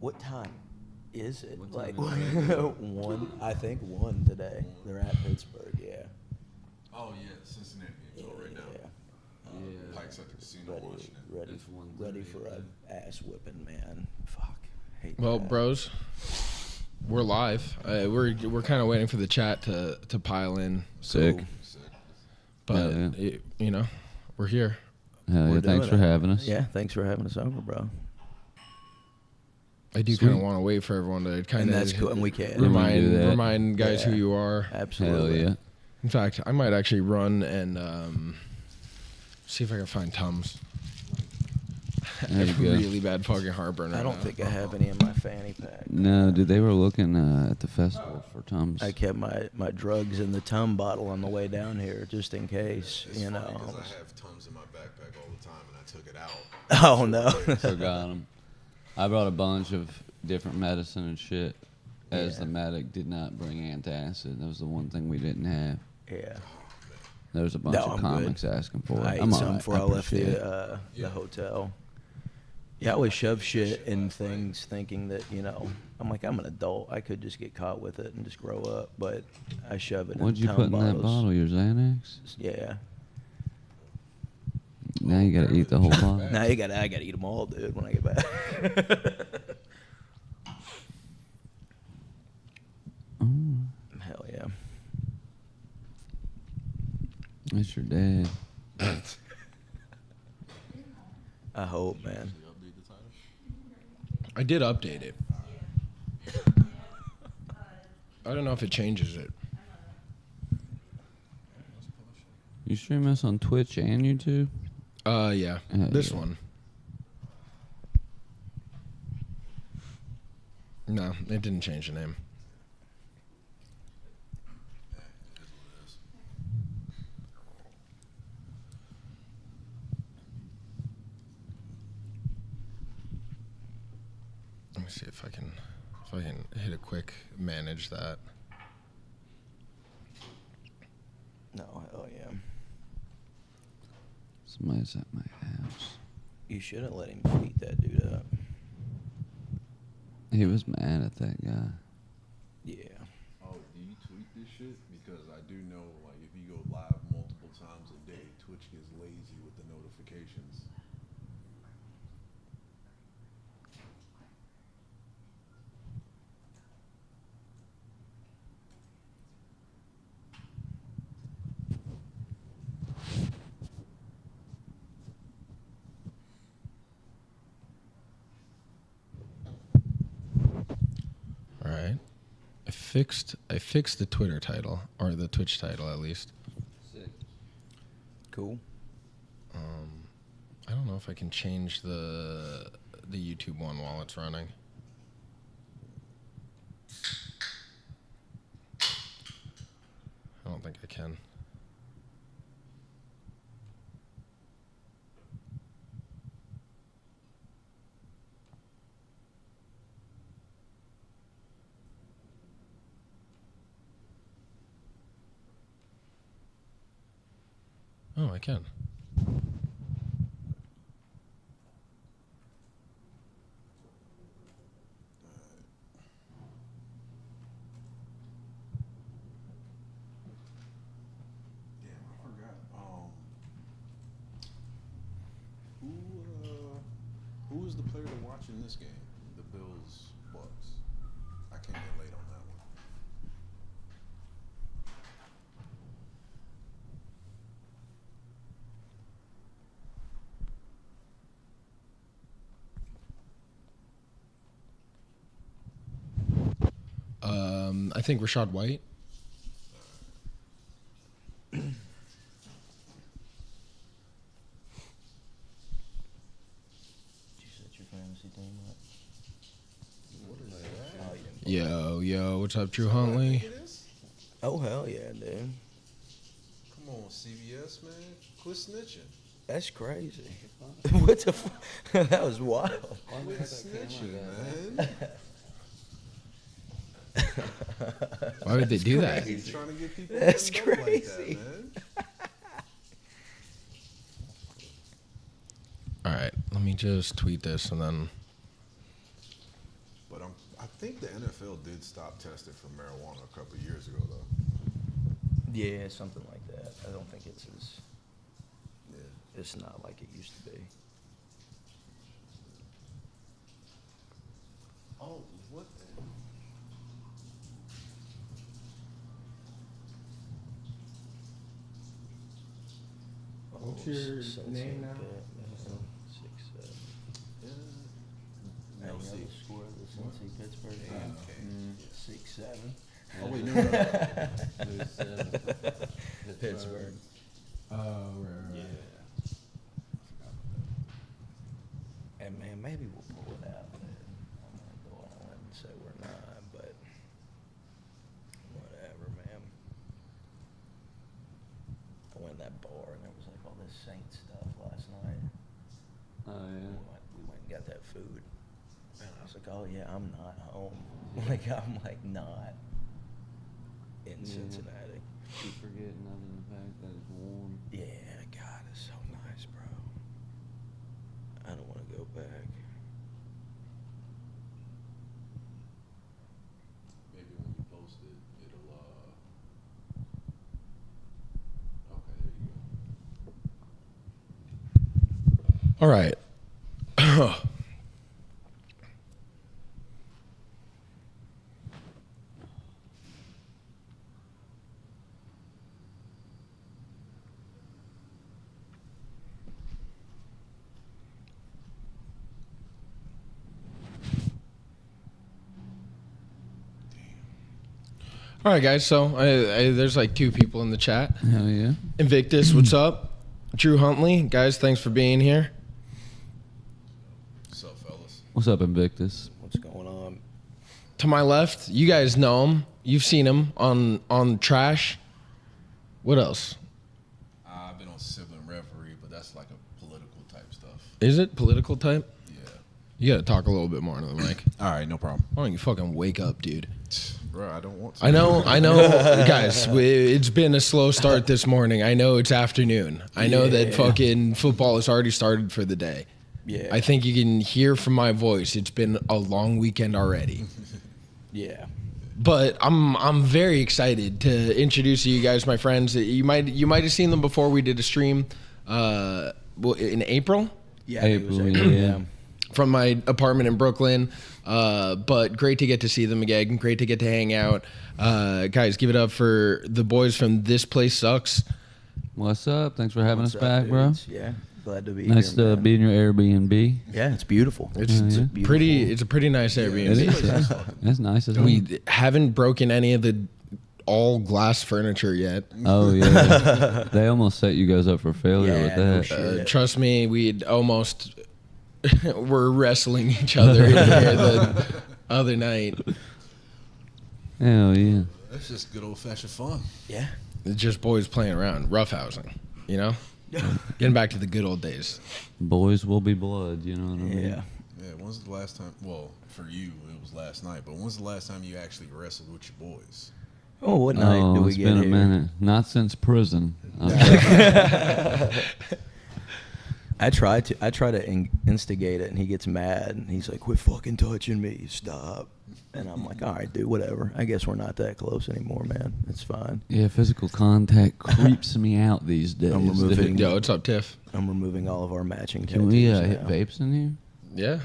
What time is it? What Like time is it? 1. I think 1 today. They're at Pittsburgh. Yeah. Oh yeah, Cincinnati game's all right now. Yeah. Pike's at the casino watching it. Ready, It's 1:30, ready for yeah. a ass whipping, man. Fuck. Hate Well, that. bros, we're live. We're kind of waiting for the chat to pile in. Sick. Cool. Sick. But Yeah. you know, we're here. Hell We're yeah, thanks doing for it. having us. Yeah, thanks for having us over, bro. I do Sweet. kind of want to wait for everyone to kind And of that's cool, and we can. Yeah, we can do that. remind guys Yeah. who you are. Hell Absolutely. yeah. In fact, I might actually run and see if I can find Tums. I There you have go. really bad fucking heartburn right I don't now. think I have any in my fanny pack. No, dude, they were looking at the festival for Tums. I kept my drugs in the Tum bottle on the way down here, just in case, It's you funny know. 'cause I have Tums in my backpack all the time, and I took it out. Oh, no. Forgot them. I brought a bunch of different medicine and shit. As Yeah. the medic did not bring antacid. That was the one thing we didn't have. Yeah. There was a bunch No, of I'm comics asking for it. I ate I'm some alright. before I left appreciate it. the Yeah. hotel. Yeah, I always shove shit in things thinking that, you know, I'm like, I'm an adult. I could just get caught with it and just grow up, but I shove it What'd in you Tum put in that bottles. bottle? Your Xanax? Yeah. Now you gotta eat the whole bottle. Now I gotta eat them all, dude, when I get back. Oh, Hell yeah. that's your dad. I hope, man. I did update it. I don't know if it changes it. You stream us on Twitch and YouTube? Yeah. Hell This yeah. one. No, it didn't change the name. Let me see if I can hit a quick manage that. No, hell yeah. Somebody's at my house. You shouldn't let him beat that dude up. He was mad at that guy. Yeah. Oh, do you tweet this shit? Because I do know, like, if you go live multiple times a day, Twitch gets lazy with the notifications. All right. I fixed the Twitter title, or the Twitch title at least. Cool. I don't know if I can change the YouTube one while it's running. I don't think I can. Oh, I can. Damn, I forgot. Who is the player to watch in this game? The Bills Bucks. I came in late on that one. I think Rashad White. Did you set your fantasy team up? What is that? Oh, you didn't. Yo, what's up, Drew Huntley? It is? Oh, hell yeah, dude. Come on, CBS, man. Quit snitching. That's crazy. What the that was wild. Quit snitching, man. Why would they do that? He's trying to get people That's to know crazy. like that, man. All right, let me just tweet this and then think the NFL did stop testing for marijuana a couple of years ago, though. Yeah, something like that. I don't think it's as. Yeah. It's not like it used to be. Oh, what? What's your name now? 6-7. Yeah. No, No, see. score of the Cincy Pittsburgh game. Okay. 6-7. Oh, wait, no, no. Lose 7. Pittsburgh. Oh, right. Yeah. And man, maybe we'll pull it out. Man. I'm gonna go on and say we're not, but whatever, man. I went to that bar and there was like all this Saint stuff last night. Oh yeah. We went and got that food, and I was like, oh yeah, I'm not home. Like I'm like not in Yeah. Cincinnati. Keep forgetting other than the fact that it's warm. Yeah, God, it's so nice, bro. I don't want to go back. Maybe when you post it, it'll, okay, there you go. All right. All right, guys. So there's like 2 people in the chat. Hell yeah. Invictus, what's up? Drew Huntley, guys, thanks for being here. What's up, fellas? What's up, Invictus? What's going on? To my left, you guys know him. You've seen him on Trash. What else? I've been on Sibling Referee, but that's like a political type stuff. Is it political type? Yeah. You gotta talk a little bit more into the mic. All right, no problem. Why don't you fucking wake up, dude? Bro, I don't want to. I know, guys. It's been a slow start this morning. I know it's afternoon. I know that Yeah. fucking football has already started for the day. Yeah. I think you can hear from my voice. It's been a long weekend already. Yeah. But I'm very excited to introduce to you guys my friends. You might have seen them before we did a stream in April Yeah. I think it was April, April, yeah. from my apartment in Brooklyn. But great to get to see them again. Great to get to hang out. Guys, give it up for the boys from This Place Sucks. What's up? Thanks for having What's us up, back, bro. dudes? Yeah. Glad to be Nice here. to man. be in your Airbnb. Yeah, it's beautiful. It's Yeah, yeah. Beautiful. It's a pretty nice Airbnb. It is. Yeah. That's nice as well. We haven't broken any of the all glass furniture yet. Oh yeah. They almost set you guys up for failure Yeah, with no that. shit. Yeah. Trust me, we'd almost were wrestling each other in here the other night. Hell yeah. That's just good old fashioned fun. Yeah. It's just boys playing around, roughhousing, you know? Getting back to the good old days. Boys will be blood, you know what I mean? Yeah. Yeah, when's the last time? Well, for you, it was last night. But when's the last time you actually wrestled with your boys? Oh, what night Oh, do we it's get been here? a minute. Not since prison. I try to instigate it, and he gets mad, and he's like, "Quit fucking touching me, stop." And I'm like, "All right, dude, whatever. I guess we're not that close anymore, man. It's fine." Yeah, physical contact creeps me out these days. I'm removing- dude. Yo, what's up, Tiff? I'm removing all of our matching Can we tattoos hit now. vapes in here? Yeah.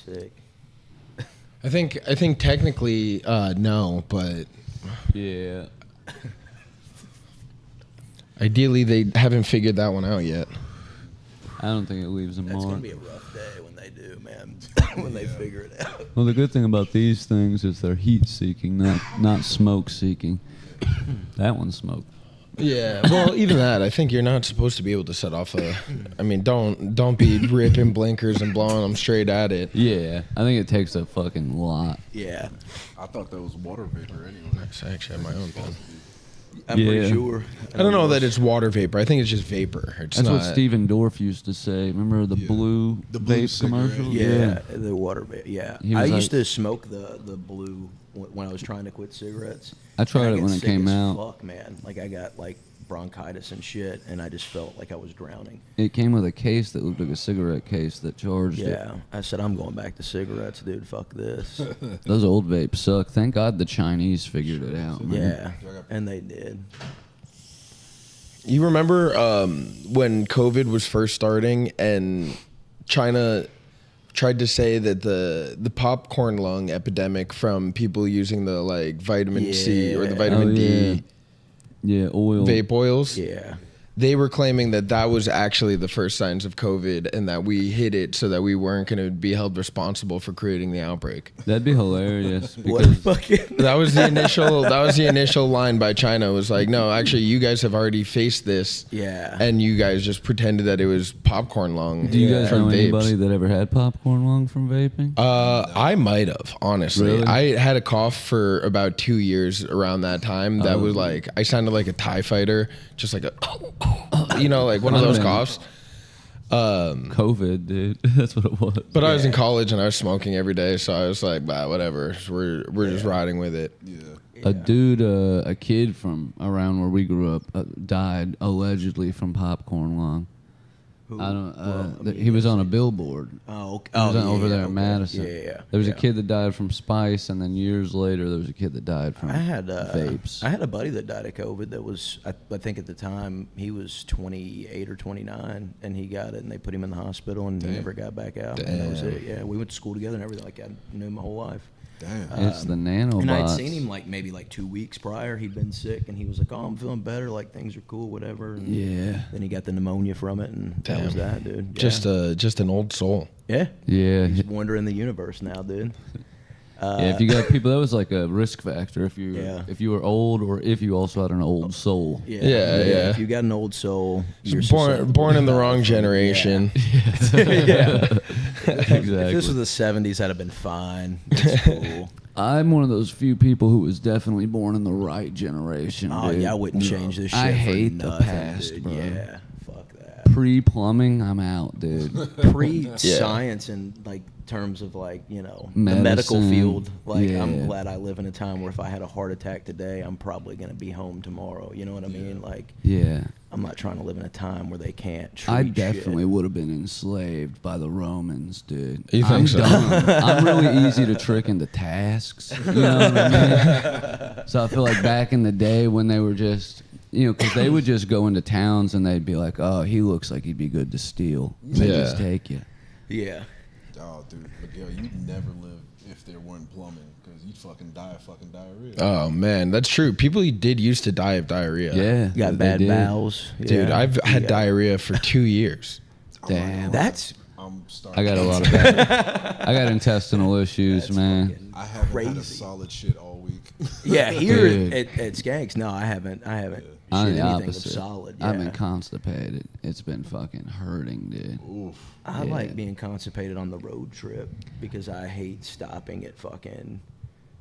Sick. I think technically no, but Yeah. ideally they haven't figured that one out yet. I don't think it leaves a That's mark. gonna be a rough day when they do, man. When they figure it out. Well, the good thing about these things is they're heat seeking, not smoke seeking. That one's smoke. Yeah, well, even that, I think you're not supposed to be able to set off a. I mean, don't be ripping blinkers and blowing them straight at it. Yeah, I think it takes a fucking lot. Yeah, I thought that was water vapor anyway. I actually have my own pen. I'm Yeah. pretty sure. I don't know that it's water vapor. I think it's just vapor. It's That's not. what Steven Dorff used to say. Remember the Yeah. blue The blue vape cigarette. commercial? Yeah, the water. Yeah, He I was used like- to smoke the blue when I was trying to quit cigarettes. I tried And it get when it sick came as out. Fuck, man. Like I got like bronchitis and shit, and I just felt like I was drowning. It came with a case that looked like a cigarette case that charged it. Yeah, I said, I'm going back to cigarettes, dude. Fuck this. Those old vapes suck. Thank God the Chinese figured it out, man. Yeah, and they did. You remember when COVID was first starting and China tried to say that the popcorn lung epidemic from people using the like vitamin C or the vitamin D oil. vape oils? Yeah. They were claiming that that was actually the first signs of COVID and that we hid it so that we weren't going to be held responsible for creating the outbreak. That'd be hilarious. What Because fucking... That was the initial line by China was like, no, actually you guys have already faced this. Yeah. And you guys just pretended that it was popcorn lung. do you guys from know vapes. anybody that ever had popcorn lung from vaping? I might have, honestly. Really? I had a cough for about 2 years around that time. That was like, I sounded like a TIE fighter, just like a, you know, like one of those coughs. COVID, dude. That's what it was. But I was in college and I was smoking every day, so I was like, bah, whatever. We're just riding with it. A dude, a kid from around where we grew up, died allegedly from popcorn lung. Who? I don't. Well, I mean, he was on a billboard. Oh, okay. He was over there in okay. Madison. Yeah. There was a kid that died from spice, and then years later, there was a kid that died from I had vapes. I had a buddy that died of COVID. That was, I think at the time he was 28 or 29, and he got it, and they put him in the hospital, and he never got back out. And that was it. Yeah, we went to school together and everything. Like I knew him my whole life. Damn. It's the nanobots. And I'd seen him like maybe like 2 weeks prior. He'd been sick, and he was like, "Oh, I'm feeling better. Like things are cool, whatever." And Yeah. Then he got the pneumonia from it, and that was that, dude. Yeah. Just an old soul. Yeah. Yeah. He's wandering the universe now, dude. Yeah, if you got people, that was like a risk factor. If you if you were old, or if you also had an old soul. Yeah. If you got an old soul, you're Born in the wrong generation. Yeah. Exactly. If this was the 70s, I'd have been fine. It's cool. I'm one of those few people who was definitely born in the right generation. Oh, dude. yeah, I wouldn't change this shit. I for hate the nothing, past, dude. bro. Yeah, fuck that. Pre-plumbing, I'm out, dude. Pre-science and like terms of like, you know, the Medicine. medical field. Like, Yeah. I'm glad I live in a time where if I had a heart attack today, I'm probably going to be home tomorrow. You know what I mean? Like, Yeah. I'm not trying to live in a time where they can't treat I shit. definitely would have been enslaved by the Romans, dude. You think I'm so? dumb. I'm really easy to trick into tasks. You know what I mean? So I feel like back in the day when they were just, you know, because they would just go into towns and they'd be like, "Oh, he looks like he'd be good to steal." They Yeah. just take you. Yeah. Oh, dude, Miguel, you'd never live if there weren't plumbing, because you'd fucking die of fucking diarrhea. Oh man, that's true. People did used to die of diarrhea. Yeah, You got they bad did. bowels. Dude, Yeah. I've had Yeah. diarrhea for 2 years. Damn. That's I'm starting. I got a lot of bad. I got intestinal issues, man. fucking I haven't had a crazy. solid shit all week. Yeah, here Dude. at Skanks, no, I haven't I'm shit the anything of opposite. solid. I've Yeah. been constipated. It's been fucking hurting, dude. Oof. I Yeah. like being constipated on the road trip because I hate stopping at fucking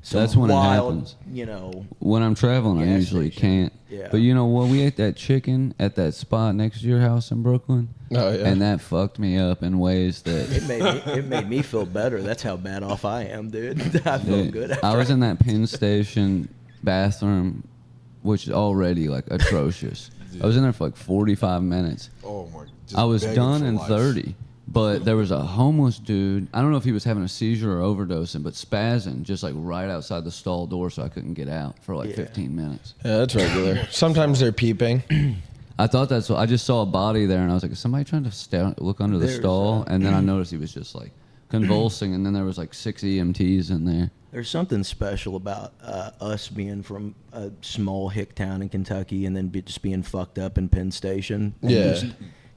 some That's when it wild, happens. you know. When I'm traveling, I Gas usually station. can't. Yeah. But you know what? We ate that chicken at that spot next to your house in Brooklyn. Oh, yeah. And that fucked me up in ways that. It made me feel better. That's how bad off I am, dude. I feel Dude, good. I was in that Penn Station bathroom, which is already like atrocious. I was in there for like 45 minutes. Oh my. Just I was begging done for in life. 30. But there was a homeless dude. I don't know if he was having a seizure or overdosing, but spazzing just like right outside the stall door, so I couldn't get out for like Yeah. 15 minutes. Yeah, that's regular. Sometimes they're peeping. I thought that's what I just saw a body there, and I was like, is somebody trying to look under the There's, stall? And then I noticed he was just like convulsing, and then there was like 6 EMTs in there. There's something special about us being from a small hick town in Kentucky and then just being fucked up in Penn Station. And Yeah. just-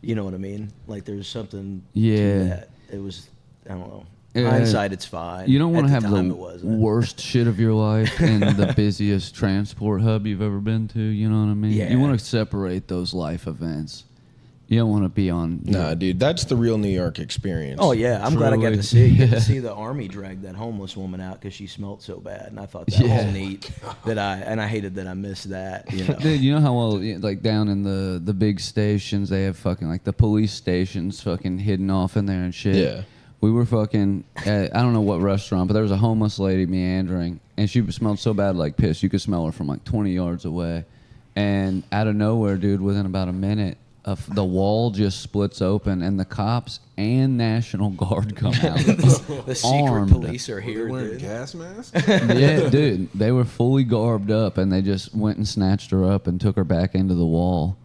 you know what I mean? Like there's something Yeah. to that. It was, I don't know. Yeah. Hindsight, it's fine. You don't want to At have time, the it wasn't. worst shit of your life in the busiest transport hub you've ever been to. You know what I mean? Yeah. You want to separate those life events. You don't want to be on. Nah, dude, that's the real New York experience. Oh yeah, I'm glad I got Truly. to see it. You get Yeah. to see the army drag that homeless woman out because she smelled so bad, and I thought that Yeah. was neat. I hated that I missed that. You know, Dude, you know how well, like down in the big stations, they have fucking like the police stations fucking hidden off in there and shit. Yeah. We were fucking at, I don't know what restaurant, but there was a homeless lady meandering, and she smelled so bad like piss. You could smell her from like 20 yards away. And out of nowhere, dude, within about a minute, the wall just splits open, and the cops and National Guard come out. The secret armed. police are Were they here, wearing dude. gas masks? Yeah, dude, they were fully garbed up, and they just went and snatched her up and took her back into the wall.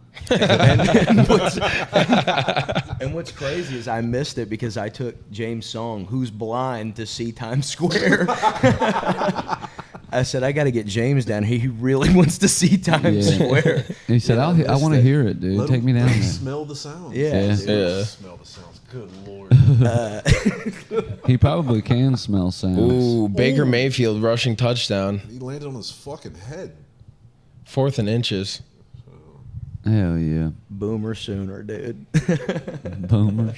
And what's crazy is I missed it because I took James Song, who's blind, to see Times Square. I said, I got to get James down here. He really wants to see Times Yeah. Square. And he said, And I missed want to it. hear it, dude. Let Take me down them there. Smell the sounds. Yeah. Yeah. dude. Yeah. Smell the sounds. Good Lord. He probably can smell sounds. Ooh, Baker Mayfield rushing touchdown. He landed on his fucking head. 4th and inches. Hell yeah. Boomer Sooner, dude. Boomers.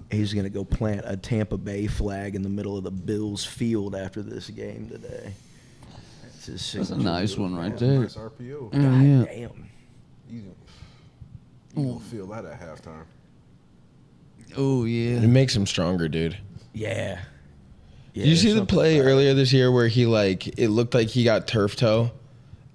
He's going to go plant a Tampa Bay flag in the middle of the Bills field after this game today. That's his That's a signature nice move, one right man. there. Nice RPO. Yeah, God yeah. damn. You gonna feel that at halftime. Oh, It yeah. makes him stronger, dude. Yeah. Yeah, Did you see there's the something play about it. earlier this year where he it looked like he got turf toe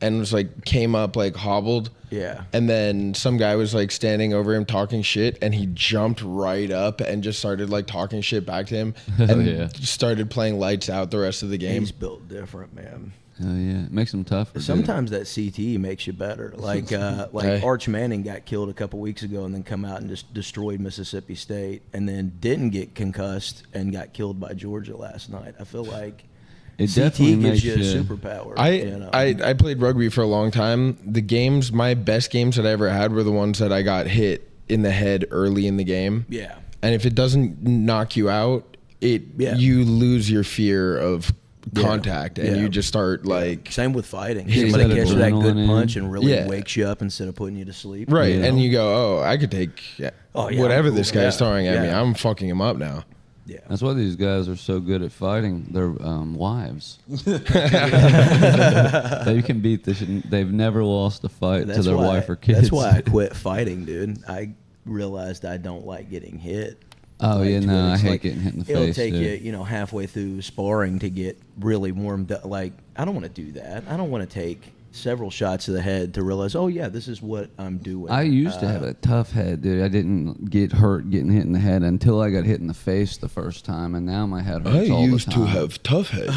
and was came up hobbled? Yeah. And then some guy was standing over him talking shit, and he jumped right up and just started talking shit back to him, and yeah. started playing lights out the rest of the game. He's built different, man. Hell yeah. It makes him tougher. dude. Sometimes that CTE makes you better. Like Hey. Arch Manning got killed a couple weeks ago and then come out and just destroyed Mississippi State, and then didn't get concussed and got killed by Georgia last night. I feel like It CTE definitely gives makes you a you. superpower. I, you know? I played rugby for a long time. My best games that I ever had were the ones that I got hit in the head early in the game. yeah. And if it doesn't knock you out, Yeah. you lose your fear of Yeah. contact, and Yeah. you just start Same with fighting. He's Somebody that catches that good adrenaline. punch and really Yeah. wakes you up instead of putting you to sleep. right, you know? and you go, oh, I could take Oh, yeah, whatever I'm this cool. guy's Yeah. throwing at me. Yeah. I'm fucking him up now. Yeah. That's why these guys are so good at fighting their wives. They can beat the shit. They've never lost a fight to their wife or kids. That's why I quit fighting, dude. I realized I don't like getting hit. Oh, Like, yeah, to no, where I it's hate like, getting hit in the it'll face, take dude. you, halfway through sparring to get really warmed up. Like, I don't want to do that. I don't want to take several shots to the head to realize, oh yeah, this is what I'm doing. I used to have a tough head, dude. I didn't get hurt getting hit in the head until I got hit in the face the first time, and now my head hurts all the time. tough head.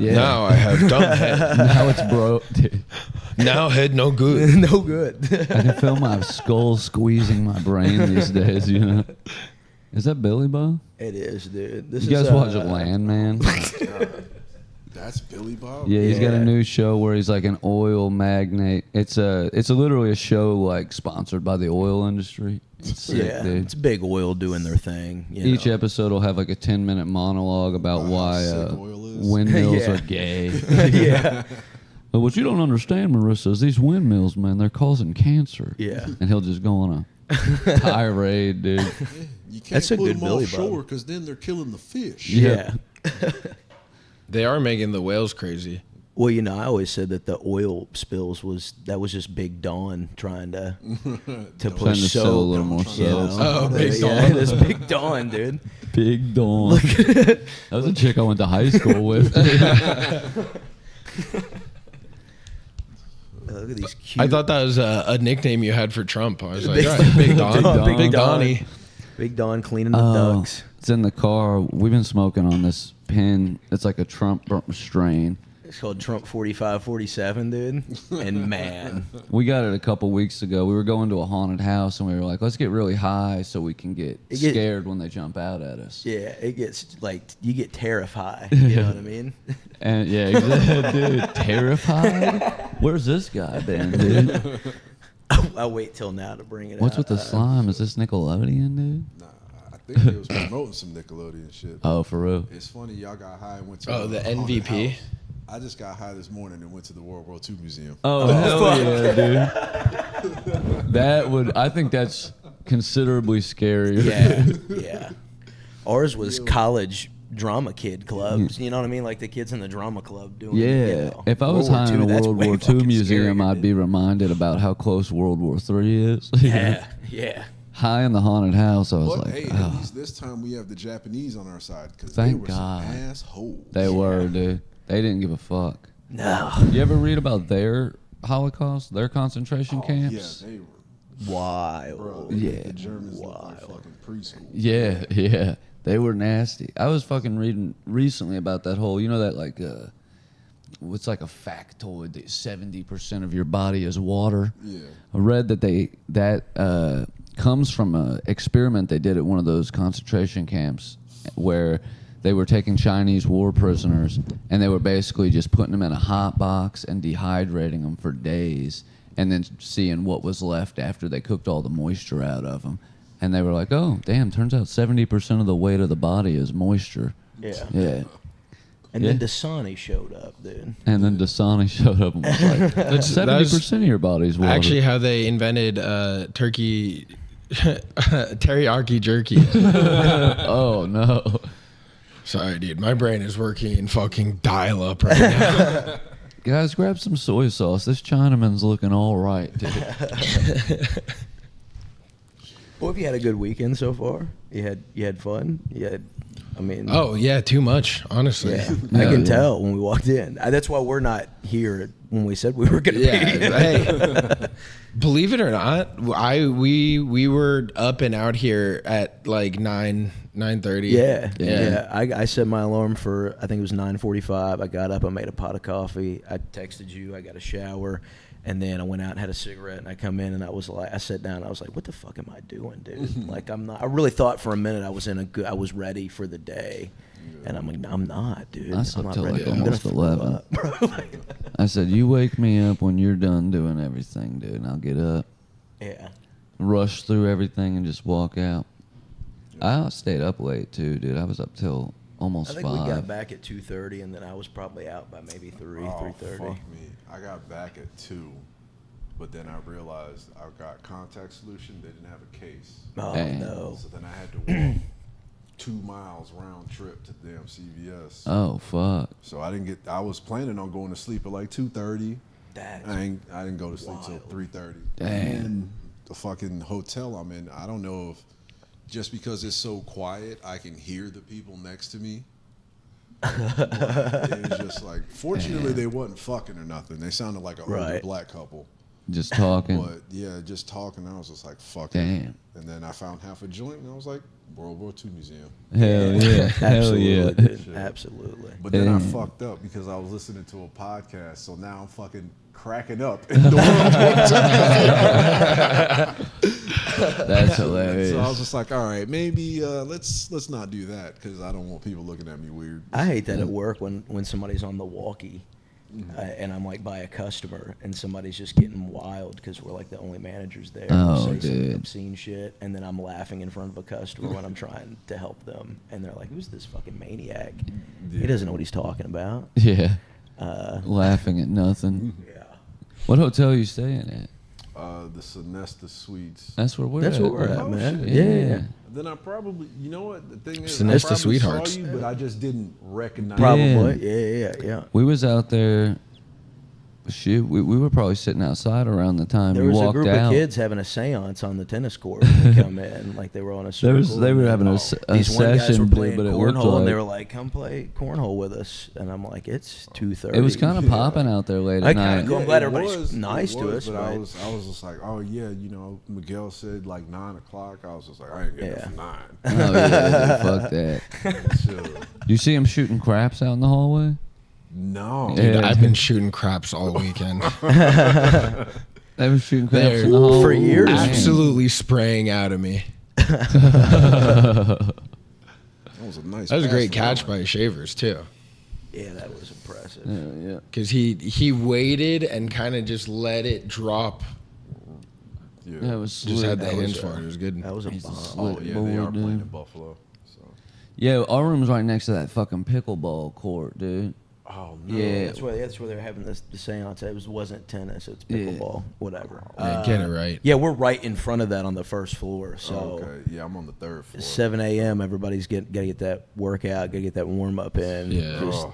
Yeah. Now I have dumb head. Now it's broke, dude. Now head no good. no good. I can feel my skull squeezing my brain these days, you know. Is that Billy Bob? It is, dude. This You is, guys watch Landman? That's Billy Bob. Yeah, he's got Yeah. a new show where he's like an oil magnate. It's literally a show like sponsored by the oil industry. It's sick, Yeah, dude. it's big oil doing their thing. You Each know. episode will have like a 10-minute monologue about About how why sick oil is. windmills Yeah. are gay. yeah, But what you don't understand, Marissa, is these windmills, man, they're causing cancer. yeah. And he'll just go on a tirade, dude. Yeah, you can't That's a put good them Billy offshore Bob. because then they're killing the fish. Yeah. They are making the whales crazy. Well, I always said that the oil spills was just Big Don trying to Trying push to sell a soap. little more you know? soap. Oh, Big Yeah, Don. This Big Don, dude. Big Dawn. That was a chick I went to high school with. Look at these cute. I thought that was a nickname you had for Trump. I was like, Big- all right, Big Don, Big Don. Big Donnie. Big Don cleaning the Oh, ducks. it's in the car. We've been smoking on this pen. It's like a Trump strain. It's called Trump 4547, dude. And man, We got it a couple weeks ago. We were going to a haunted house and we were like, let's get really high so we can get scared when they jump out at us. yeah, it gets like you get terrified. You know what I mean? And yeah, exactly, dude. Terrified? Where's this guy been, dude? I'll wait till now to bring it What's out. with the slime? Is this Nickelodeon, dude? Nah, I think they was promoting some Nickelodeon shit. Oh, for real? It's funny, y'all got high and went to Oh, the a haunted NVP? house. I just got high this morning and went to the World War II Museum. Oh, hell yeah, dude. I think that's considerably scarier. Yeah, yeah. Ours was college drama kid clubs. You know what I mean? Like the kids in the drama club doing. Yeah, You know, if I was World War high in a II, that's World way War II fucking museum, scarier, I'd dude. be reminded about how close World War III is. Yeah, yeah. High in the haunted house, I was But like, hey, oh, at least this time we have the Japanese on our side because Thank they were God. some assholes. they were, dude. They didn't give a fuck. No. You ever read about their Holocaust, their concentration camps? Yeah, they were. Wild. Bro, Yeah. the Germans look like fucking preschool. Yeah. They were nasty. I was fucking reading recently about that whole, you know, that like, it's like a factoid that 70% of your body is water. Yeah. I read that that comes from an experiment they did at one of those concentration camps where they were taking Chinese war prisoners and they were basically just putting them in a hot box and dehydrating them for days and then seeing what was left after they cooked all the moisture out of them. And they were like, oh, damn, turns out 70% of the weight of the body is moisture. Yeah. Yeah. And Yeah. then Dasani showed up, dude. And then Dasani showed up and was like, That's 70% of your body's water. actually how they invented turkey teriyaki jerky. Oh, no. Sorry, dude. My brain is working fucking dial up right now. Guys, grab some soy sauce. This Chinaman's looking all right, dude. Well, have you had a good weekend so far? You had fun? I mean, Oh yeah, too much, honestly. yeah. Yeah, I can yeah. tell when we walked in. That's why we're not here when we said we were going to Yeah. be. Hey, believe it or not, we were up and out here at like 9:30. Yeah. I set my alarm for, I think it was 9:45. I got up, I made a pot of coffee. I texted you, I got a shower, and then I went out and had a cigarette, and I come in and I was like, I sat down and I was like, what the fuck am I doing, dude? Like, I really thought for a minute I was ready for the day. And I'm like, no, I'm not, dude. I I'm slept not till, ready. like, I'm gonna almost throw 11. up, bro. I said, you wake me up when you're done doing everything, dude, and I'll get up, Yeah. rush through everything, and just walk out. I stayed up late, too, dude. I was up till almost I think 5. we got back at 2:30, and then I was probably out by maybe 3:30. Fuck me. I got back at 2, but then I realized I got contact solution. They didn't have a case. Oh, Damn. no. So then I had to walk 2 miles round trip to damn CVS. Oh, fuck. So I was planning on going to sleep at like 2:30. That's I didn't go to sleep till wild. 3:30. Damn. And the fucking hotel I'm in, I don't know if just because it's so quiet, I can hear the people next to me. But it was just like, fortunately, they wasn't fucking or nothing. They sounded like an older Right. black couple. Just talking. But yeah, just talking, I was just like, fuck Damn. it. And then I found half a joint, and I was like, World War II Museum. Hell yeah. Hell Absolutely, yeah. dude. Shit. Absolutely. But then I Damn. fucked up because I was listening to a podcast, so now I'm fucking cracking up in the World War II. That's hilarious. So I was just like, all right, maybe let's not do that because I don't want people looking at me weird. I hate that at work when somebody's on the walkie and I'm like by a customer and somebody's just getting wild because we're like the only managers there. Oh, Say some dude. obscene shit, and then I'm laughing in front of a customer when I'm trying to help them, and they're like, "Who's this fucking maniac? He doesn't know what he's talking about." Yeah. Uh, Laughing at nothing. yeah. What hotel are you staying at? The Sonesta Suites. That's where we're That's at. where we're bro. at, Oh, man. shit. Yeah. Then I probably, you know what the thing is, Sonesta I probably Sweethearts. saw you, but I just didn't recognize. Probably. Yeah. We was out there. Shit, we were probably sitting outside around the time There you was a walked group out. of kids having a seance on the tennis court when they come in, like they were on a circle. They were and having a these one guys session, were dude, playing but it looked cornhole, and they like were like, "Come play cornhole with us," and I'm like, "It's 2:30." it was kind of popping out there late I at kinda night. go- I'm glad it everybody's was- nice it to was, us, but right? I was just like, oh yeah, you know, Miguel said like 9 o'clock. I was just like, I ain't getting Yeah. up for 9. Oh yeah, dude, fuck that. Chill. You see him shooting craps out in the hallway? No. Yeah. Dude, I've been shooting craps all weekend. They were shooting craps They're in the hallway for years. Damn. Absolutely spraying out of me. That was a nice. That was a pass great to catch Ryan. by Shavers too, Yeah, that was impressive. Yeah. because he waited and kind of just let it drop. Yeah. Yeah, it was Just slick. had the That hands was, for it. It was good. That was a He's a bomb. Oh slick yeah, boy, they are playing dude. in Buffalo. So. Yeah, our room's right next to that fucking pickleball court, dude. Oh no. Yeah. That's where they were having the seance. It wasn't tennis. It's Yeah. pickleball, whatever. Yeah, get it right. Yeah, we're right in front of that on the first floor. So Oh, okay. Yeah, I'm on the 3rd floor. 7 a.m. Everybody's gotta get that workout, gotta get that warm up in. Yeah. Just- Oh,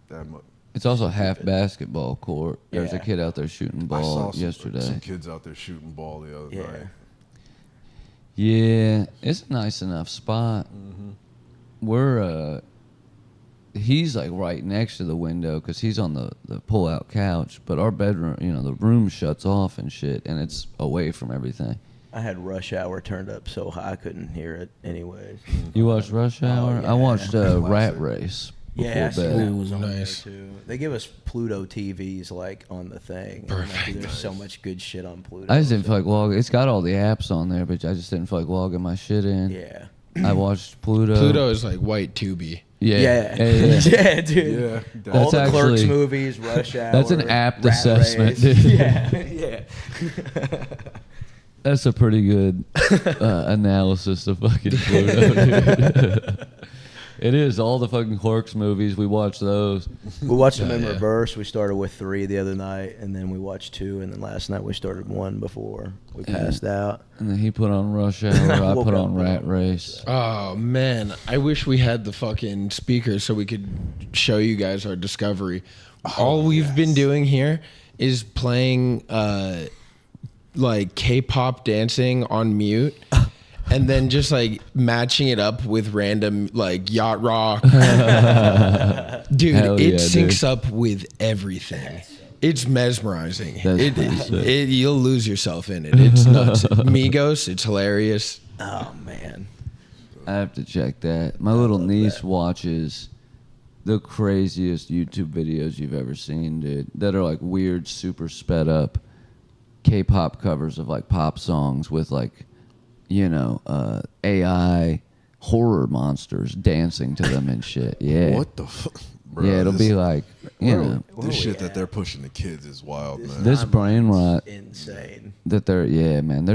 that much. It's also half basketball court. There's a Yeah. kid out there shooting I saw ball some yesterday. kids out there shooting ball the other Yeah. night. Yeah, it's a nice enough spot. Mm-hmm. We're he's like right next to the window because he's on the pull-out couch. But our bedroom, the room shuts off and shit, and it's away from everything. I had Rush Hour turned up so high I couldn't hear it anyways. You watched Rush Hour? yeah. I watched Rat Race before Yeah, I seen bed. that was on Nice. there too. They give us Pluto TVs like on the thing. And, like, Perfect. there's so much good shit on Pluto. I just didn't feel like logging. It's got all the apps on there, but I just didn't feel like logging my shit in. Yeah. I watched Pluto. Pluto is like white Tubi. Yeah. Yeah. Yeah, dude. Yeah, All That's the Clerks actually- movies, Rush Hour. That's an apt Rat assessment, Race. dude. Yeah. That's a pretty good analysis of fucking Pluto, dude. It is all the fucking Clerks movies. We watched those. We watched them in Yeah. reverse. We started with 3 the other night, and then we watched 2, and then last night we started 1 before we passed out. And then he put on Rush Hour. I Woke put up on with Rat him. Race. Oh man, I wish we had the fucking speakers so we could show you guys our discovery. All we've been doing here is playing like K-pop dancing on mute. And then just like matching it up with random like yacht rock. Dude, Hell it yeah, syncs dude. up with everything. It's mesmerizing. That's pretty sick. You'll lose yourself in it. It's nuts. Migos, it's hilarious. Oh, man. I have to check that. My little niece watches the craziest YouTube videos you've ever seen, dude. That are like weird, super sped up K-pop covers of like pop songs with like, AI horror monsters dancing to them and shit. Yeah. What the fuck? Yeah, it'll be like, Where This we shit that at? they're pushing the kids is wild, man. this brain rot Insane. that they're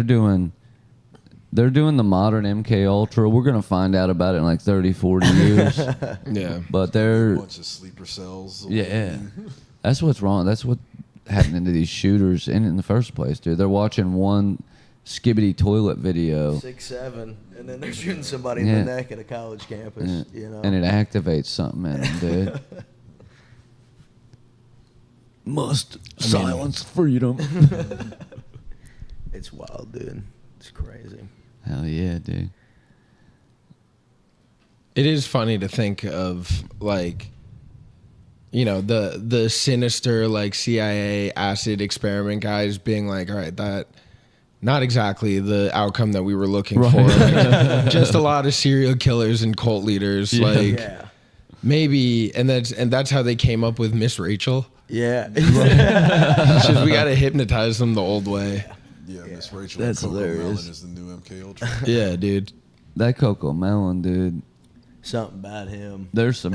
doing the modern MK Ultra. We're going to find out about it in like 30, 40 years. Yeah. But A they're, bunch of sleeper cells. yeah. That's what's wrong. That's what happened to these shooters in the first place, dude. They're watching one skibbity toilet video 6, 7, and then they're shooting somebody in Yeah. the neck at a college campus, and it activates something in them, dude. Must silence freedom. It's wild, dude. It's crazy. Hell yeah, dude. It is funny to think of like, the sinister like CIA acid experiment guys being like, all right, that not exactly the outcome that we were looking for. Like, just a lot of serial killers and cult leaders. Like Yeah. maybe, and that's how they came up with Miss Rachel. Yeah. It's just, we got to hypnotize them the old way. Yeah, Miss Rachel That's and Coco hilarious. Melon is the new MK Ultra. Yeah, dude. That Coco Melon, dude. Something about him. There's some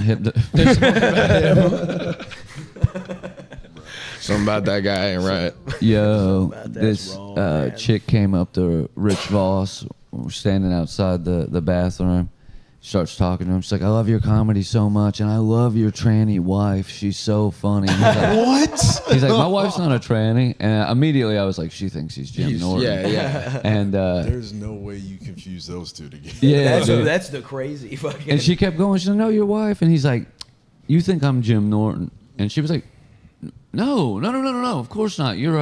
Something about that guy, right? Yo, About that's this wrong, man. chick came up to Rich Voss. We're standing outside the bathroom. Starts talking to him. She's like, I love your comedy so much, and I love your tranny wife. She's so funny. And he's like, What? he's like, my wife's not a tranny. And immediately I was like, she thinks he's Jim Norton. Yeah. And There's no way you confuse those two together. yeah, dude. That's the crazy fucking. And she kept going. She's like, no, your wife. And he's like, you think I'm Jim Norton? And she was like, no. Of course not. You're.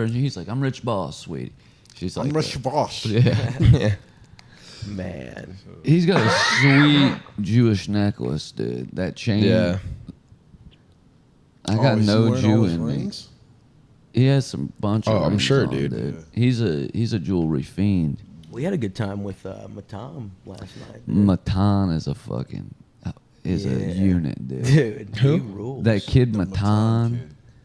And he's like, I'm Rich Boss, sweetie. She's like, I'm Rich Boss. yeah. Man. He's got a sweet Jewish necklace, dude. That chain. Yeah. I got is he no wearing Jew all his in me. rings? He has some bunch of Oh, I'm rings sure, on, dude. Yeah. He's a jewelry fiend. We had a good time with Matam last night. Matan is a fucking is a Yeah. unit, dude. Dude, Who? he rules. That kid The Matan.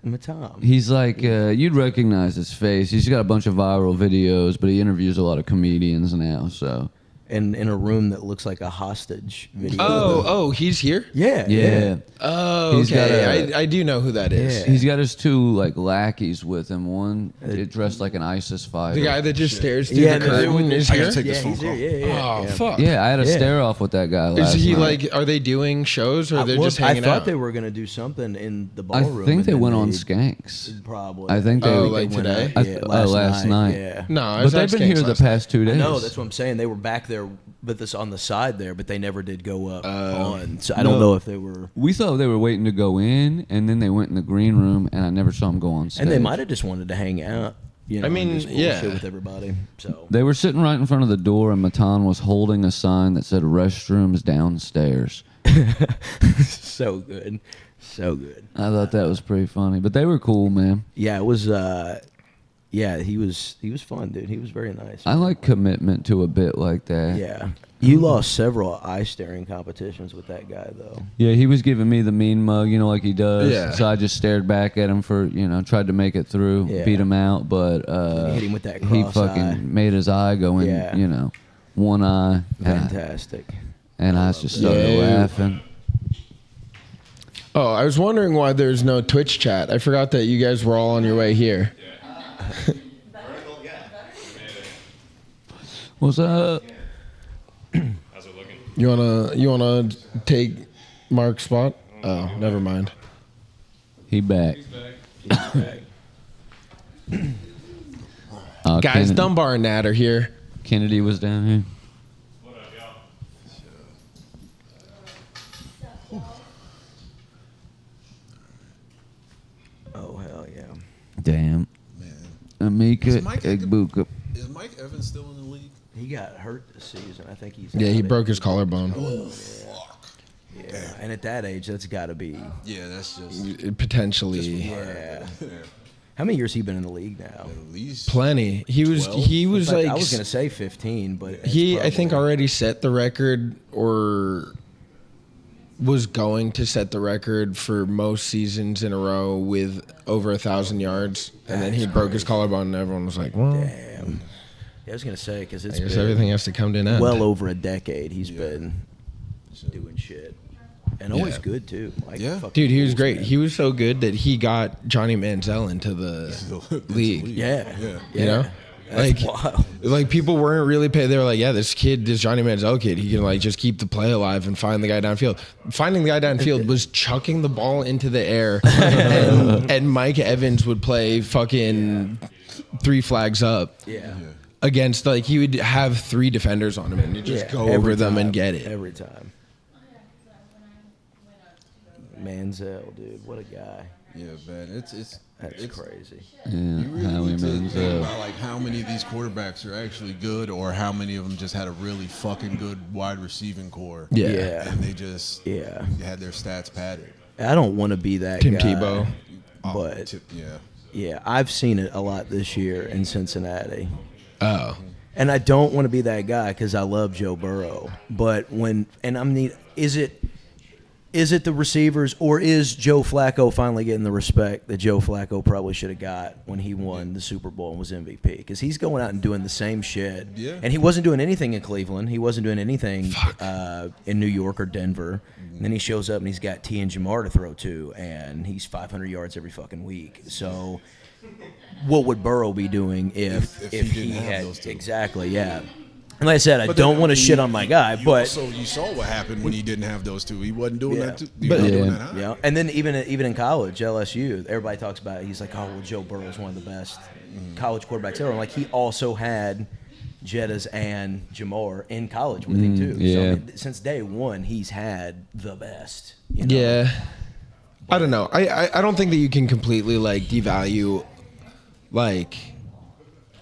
kid. Matam. He's like you'd recognize his face. He's got a bunch of viral videos, but he interviews a lot of comedians now. So And in a room that looks like a hostage video. Oh, he's here? Yeah. yeah. Oh, He's got okay. a- I do know who that is. Yeah. He's got his two like lackeys with him. One dressed like an ISIS fighter. The guy that just stares through Yeah, the the dude curtain with the- is I here? gotta take this Yeah, phone he's call. here. Yeah. Oh, fuck. Yeah, I had a Yeah. stare off with that guy Is last he night. like, are they doing shows or they're just hanging I thought out? they were going to do something in the I ballroom. think and they then went on they- Skanks. Probably. I think they- Oh, like went today? out, yeah, last night. Yeah. No, I But was they've at been Skanks here the last night. past 2 days. No, that's what I'm saying. They were back there, but this on the side there, but they never did go up on. So I No. don't know if they were. We thought they were waiting to go in, and then they went in the green room, and I never saw them go on stage. And they might have just wanted to hang out. You know, I mean, and just bullshit yeah. with everybody. So They were sitting right in front of the door, and Matan was holding a sign that said "restrooms downstairs." So good. So good. I thought that was pretty funny, but they were cool, man. Yeah, it was. Yeah, he was fun, dude. He was very nice. I like commitment to a bit like that. Yeah, you lost several eye staring competitions with that guy, though. Yeah, he was giving me the mean mug, like he does. Yeah. So I just stared back at him for, tried to make it through, Yeah. beat him out, but Hit him with that he cross fucking eye. made his eye go in, Yeah. one eye. Fantastic. And I just started Yeah. laughing. Oh, I was wondering why there's no Twitch chat. I forgot that you guys were all on your way here. What's up? How's it looking? You wanna take Mark's spot? Oh, never mind. He back. Guys, Kennedy, Dunbar and Nat are here. Kennedy was down here. What up, y'all? Oh hell yeah. Damn. Man. Amika Is Mike- Egbuka. Is Mike Evans still in the league? He got hurt this season. I think he's. Yeah, he out. broke his collarbone. Fuck. Yeah, and at that age, that's got to be. Yeah, that's just Potentially. Yeah. How many years he been in the league now? at least Plenty. He was 12? he was Like, like I was gonna say 15, but it's he I think probably- already set the record or was going to set the record for most seasons in a row with over 1,000 yards, and then he That's broke his collarbone, and everyone was like, "Well, Damn. Yeah, I was gonna say because it's I guess been everything has to come to an end." well over a decade. He's Yeah. been doing shit, and always Yeah. good too. Like, Yeah. fucking Dude, he was rules, great. man. He was so good that he got Johnny Manziel into the league. Yeah. Yeah. You know, That's like wild. like people weren't really paid. They were like, "Yeah, this kid, this Johnny Manziel kid, he can like just keep the play alive and find the guy downfield." Finding the guy downfield was chucking the ball into the air, and Mike Evans would play fucking 3 flags up. Yeah. Against like he would have 3 defenders on him and you just Yeah, go every over them time. and get it. every time. Manziel, dude, what a guy. Yeah, man, it's That's crazy. Yeah, You really Howie need to think Manziel. about like how many of these quarterbacks are actually good, or how many of them just had a really fucking good wide receiving core. Yeah. Yeah. and they just Yeah. had their stats padded. I don't want to be that Tim guy. Tebow. But Yeah, yeah, I've seen it a lot this year in Cincinnati. Oh. And I don't want to be that guy because I love Joe Burrow. But is it the receivers, or is Joe Flacco finally getting the respect that Joe Flacco probably should have got when he won the Super Bowl and was MVP? Because he's going out and doing the same shit. Yeah. And he wasn't doing anything in Cleveland. He wasn't doing anything in New York or Denver. And then he shows up and he's got T and Jamar to throw to, and he's 500 yards every fucking week. So what would Burrow be doing if he he didn't have had those two? Exactly, yeah. And like I said, I But don't then, want to I mean, shit on my guy, you but also, you saw what happened when he didn't have those two. He wasn't doing Yeah. that. He But- wasn't doing Yeah. that high. yeah. And then even in college, LSU, everybody talks about it. He's like, oh well, Joe Burrow is one of the best college quarterbacks ever. Like he also had Jettas and Jamar in college with him too. yeah. So since day one, he's had the best. You know? Yeah. I don't know. I don't think that you can completely like devalue like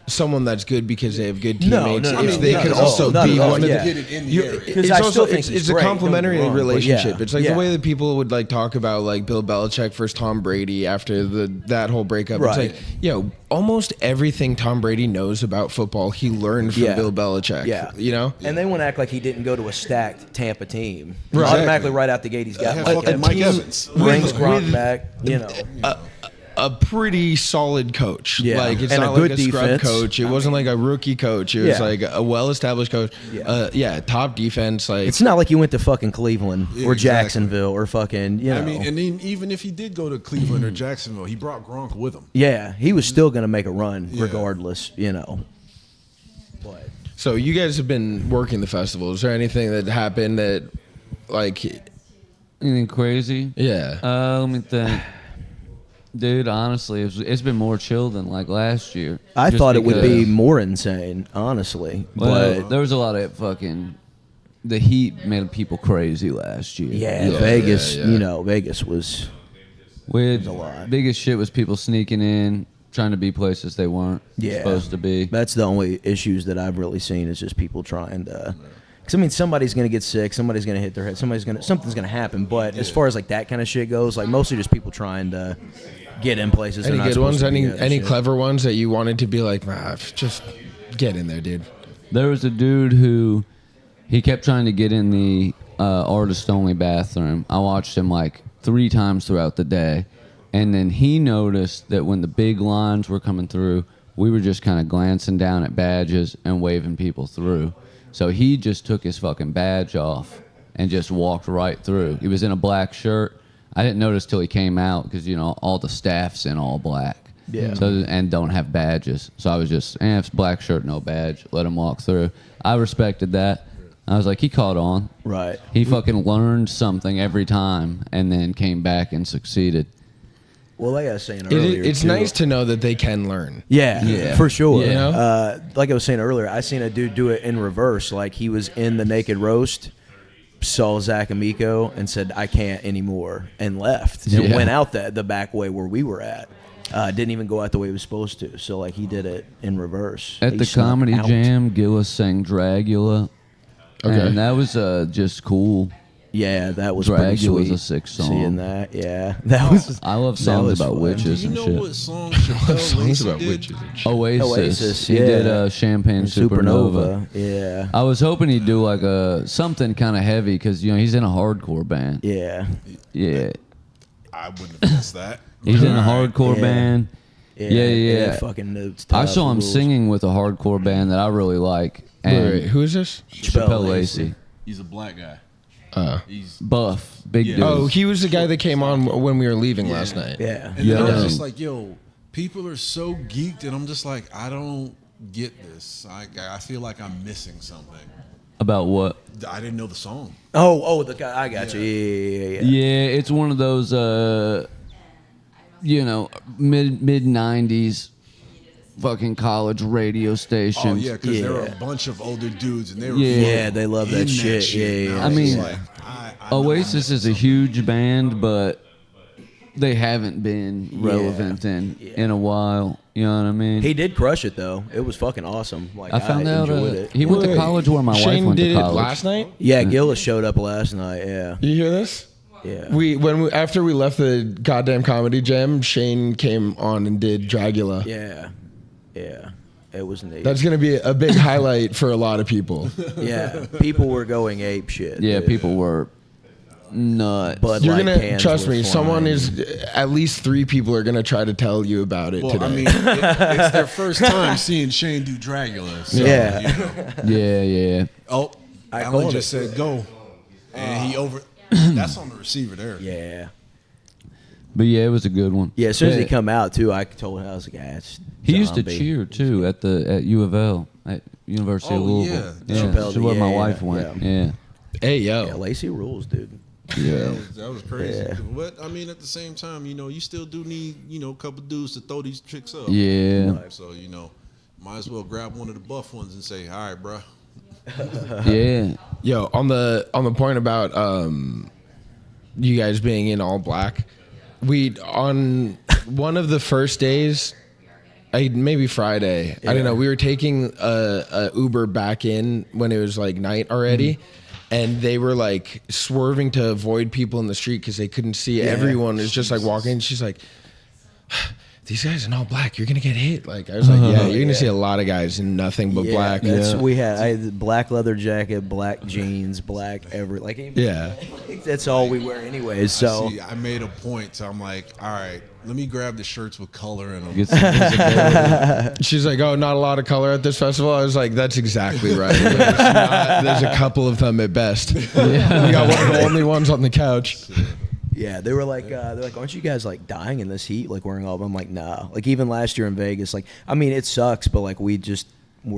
someone that's good because they have good No, teammates. no, if no, they not could at all. also Not be at all, one of yeah. Get it in the you- area. Because it's I also still think it's, he's it's a great, don't get me complementary wrong, but relationship. yeah, It's like yeah. the way that people would like talk about like Bill Belichick versus Tom Brady after that whole breakup. Right. It's like, almost everything Tom Brady knows about football he learned from Yeah. Bill Belichick. Yeah. You know? And they want to act like he didn't go to a stacked Tampa team. Right. Automatically, right out the gate, he's got Yeah, Mike fucking Evans. Mike Evans. Brings With- Gronk with- back. You know. A pretty solid coach. Yeah. Like it's And not a like good a scrub defense. coach. It wasn't like a rookie coach. It was Yeah. like a well-established coach. Yeah. Top defense. Like It's not like he went to fucking Cleveland Yeah, or exactly. Jacksonville or fucking, you know. I mean, and then even if he did go to Cleveland or Jacksonville, he brought Gronk with him. yeah, he was still going to make a run Yeah. regardless, you know. But So you guys have been working the festival. Is there anything that happened that, like, Anything crazy? yeah? Let me think. Dude, honestly, it's been more chill than like last year. I Just thought it would be because- more insane, honestly. Well, But there was a lot of fucking. The heat made people crazy last year. yeah, Yeah, Vegas, yeah, yeah. Vegas was We had, a lot. biggest shit was people sneaking in, trying to be places they weren't Yeah. supposed to be. That's the only issues that I've really seen is just people trying to Because I mean, somebody's gonna get sick, somebody's gonna hit their head, something's gonna happen. But as far as like that kind of shit goes, like mostly just people trying to get in places. Any they're not good supposed ones? to be at and Any shit. clever ones that you wanted to be like, just get in there, dude? There was a dude who he kept trying to get in the artist only bathroom. I watched him like 3 times throughout the day, and then he noticed that when the big lines were coming through, we were just kind of glancing down at badges and waving people through. So he just took his fucking badge off and just walked right through. He was in a black shirt. I didn't notice till he came out because, you know, all the staff's in all black. Yeah. So, and don't have badges. So I was just, it's black shirt, no badge. Let him walk through. I respected that. I was like, he caught on. Right. He fucking learned something every time and then came back and succeeded. Well, like I was saying earlier, It's too, nice to know that they can learn. Yeah, for sure. You know? Like I was saying earlier, I seen a dude do it in reverse. Like he was in the naked roast, saw Zach Amico, and said, "I can't anymore," and left and Yeah. went out the back way where we were at. Didn't even go out the way he was supposed to. So like he did it in reverse. At He the snuck Comedy out. Jam, Gillis sang Dragula. Okay. And that was just cool. Yeah, that was pretty Dragula was sweet. a sick song. Seeing that, yeah, that was. I love that songs was about fun. Do witches you and know shit. what song Chappelle Songs Lacey about did? witches and shit. Oasis. He yeah. did Champagne Supernova. Yeah, I was hoping he'd do like something kind of heavy because, you know, he's in a hardcore band. yeah, Yeah. I wouldn't have guessed that. He's in a All right. hardcore Yeah. band. Yeah. Fucking notes. I saw him singing with a hardcore band that I really like. And Wait, who is this? Chappelle Lacey. He's a black guy. He's Buff. Big Yeah. dude. Oh, he was the guy that came on when we were leaving last night. Yeah, And then I was Yeah. just like, yo, people are so geeked, and I'm just like, I don't get this. I feel like I'm missing something. About what? I didn't know the song. Oh, the guy. I got you. Yeah. Yeah, it's one of those, you know, mid 90s fucking college radio stations. Oh, yeah, because there were Yeah. a bunch of older dudes, and they were Yeah. Yeah, they love that in shit. Yeah, and yeah. I was I mean, just like, I Oasis is a huge band, but they haven't been Yeah. relevant in a while. You know what I mean? He did crush it though. It was fucking awesome. Like I found out enjoyed it. he went to Wait, college where my Shane wife went did to college. it last night. Yeah, Gillis showed up last night. Yeah, You hear this? yeah. After we left the goddamn comedy jam, Shane came on and did Dragula. Yeah. It was neat. That's gonna be a big highlight for a lot of people. Yeah, people were going ape shit. Yeah, dude. people were nuts. But You're like, gonna cans trust were me. Someone flying. is at least 3 people are gonna try to tell you about it Well, today. I mean, it's their first time seeing Shane do Dragula. So, Yeah. you know. yeah. Oh, I Alan called just it. said go, and he over. That's on the receiver there. Yeah. But yeah, it was a good one. Yeah, as soon as he come out too, I told him I was like, it's He used to zombie. cheer too at U of L at University of Oh, Louisville. yeah. Yeah, Chappelle that's where my yeah, wife yeah, went. yeah. Yeah. Hey Yeah, yo, Lacey rules, dude. Yeah. That was crazy. Yeah. But I mean, at the same time, you know, you still do need, you know, a couple dudes to throw these tricks up. Yeah. So you know, might as well grab one of the buff ones and say, "All right, bro." Yeah. yo, on the point about you guys being in all black, we on one of the first days, maybe Friday, I don't know. We were taking a Uber back in when it was like night already. And they were like swerving to avoid people in the street because they couldn't see. Everyone was just like walking. She's like, "These guys in all black, you're gonna get hit." Like I was like, "Yeah, you're gonna see a lot of guys in nothing but Yeah, black." That's, Yeah. I had the black leather jacket, black jeans, black Yeah. That's all we wear anyways. So See, I made a point. So I'm like, all right, let me grab the shirts with color in them. Get some visibility. She's like, "Oh, not a lot of color at this festival." I was like, "That's exactly right. There's a couple of them at best. We got one of the only ones on the couch." yeah, they were like, they're like, aren't you guys like dying in this heat, like wearing all of them? I'm like, nah. Like even last year in Vegas, like I mean, it sucks, but like we're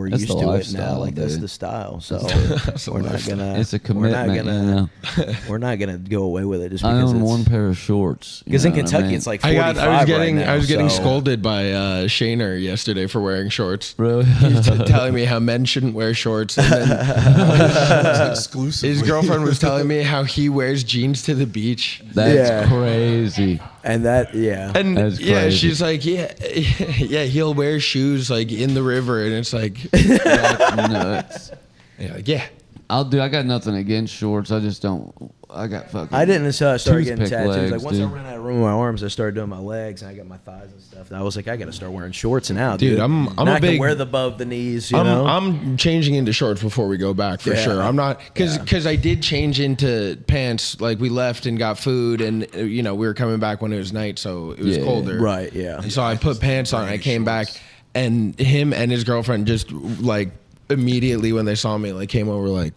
That's used the to it now. lifestyle, Like that's dude. the style. So That's the we're not lifestyle. gonna. It's a we're not commitment, gonna- you know. We're not gonna go away with it just I because own it's, one pair of shorts. you because in know what I Kentucky mean? it's like I 45 was getting right now, I was getting so- scolded by Shaner yesterday for wearing shorts. Really? He was telling me how men shouldn't wear shorts, and then Exclusive. his girlfriend was telling me how he wears jeans to the beach. That's Yeah. crazy. And that, yeah. And That's yeah, crazy. she's like, yeah, he'll wear shoes like in the river, and it's like, That's nuts. yeah, like, yeah. I got nothing against shorts. I just don't. I got fucking. I didn't until I started getting toothpick tattoos. legs, Like once dude. I ran out of room in my arms, I started doing my legs and I got my thighs and stuff. And I was like, I got to start wearing shorts now, dude. I'm And I a big. can wear the above the knees. You know, I'm changing into shorts before we go back for Yeah. sure. I'm not Yeah. because I did change into pants. Like we left and got food, and we were coming back when it was night, so it was Yeah. colder. right? Yeah. And so I put pants on. I came back, and him and his girlfriend just like immediately when they saw me, like came over like.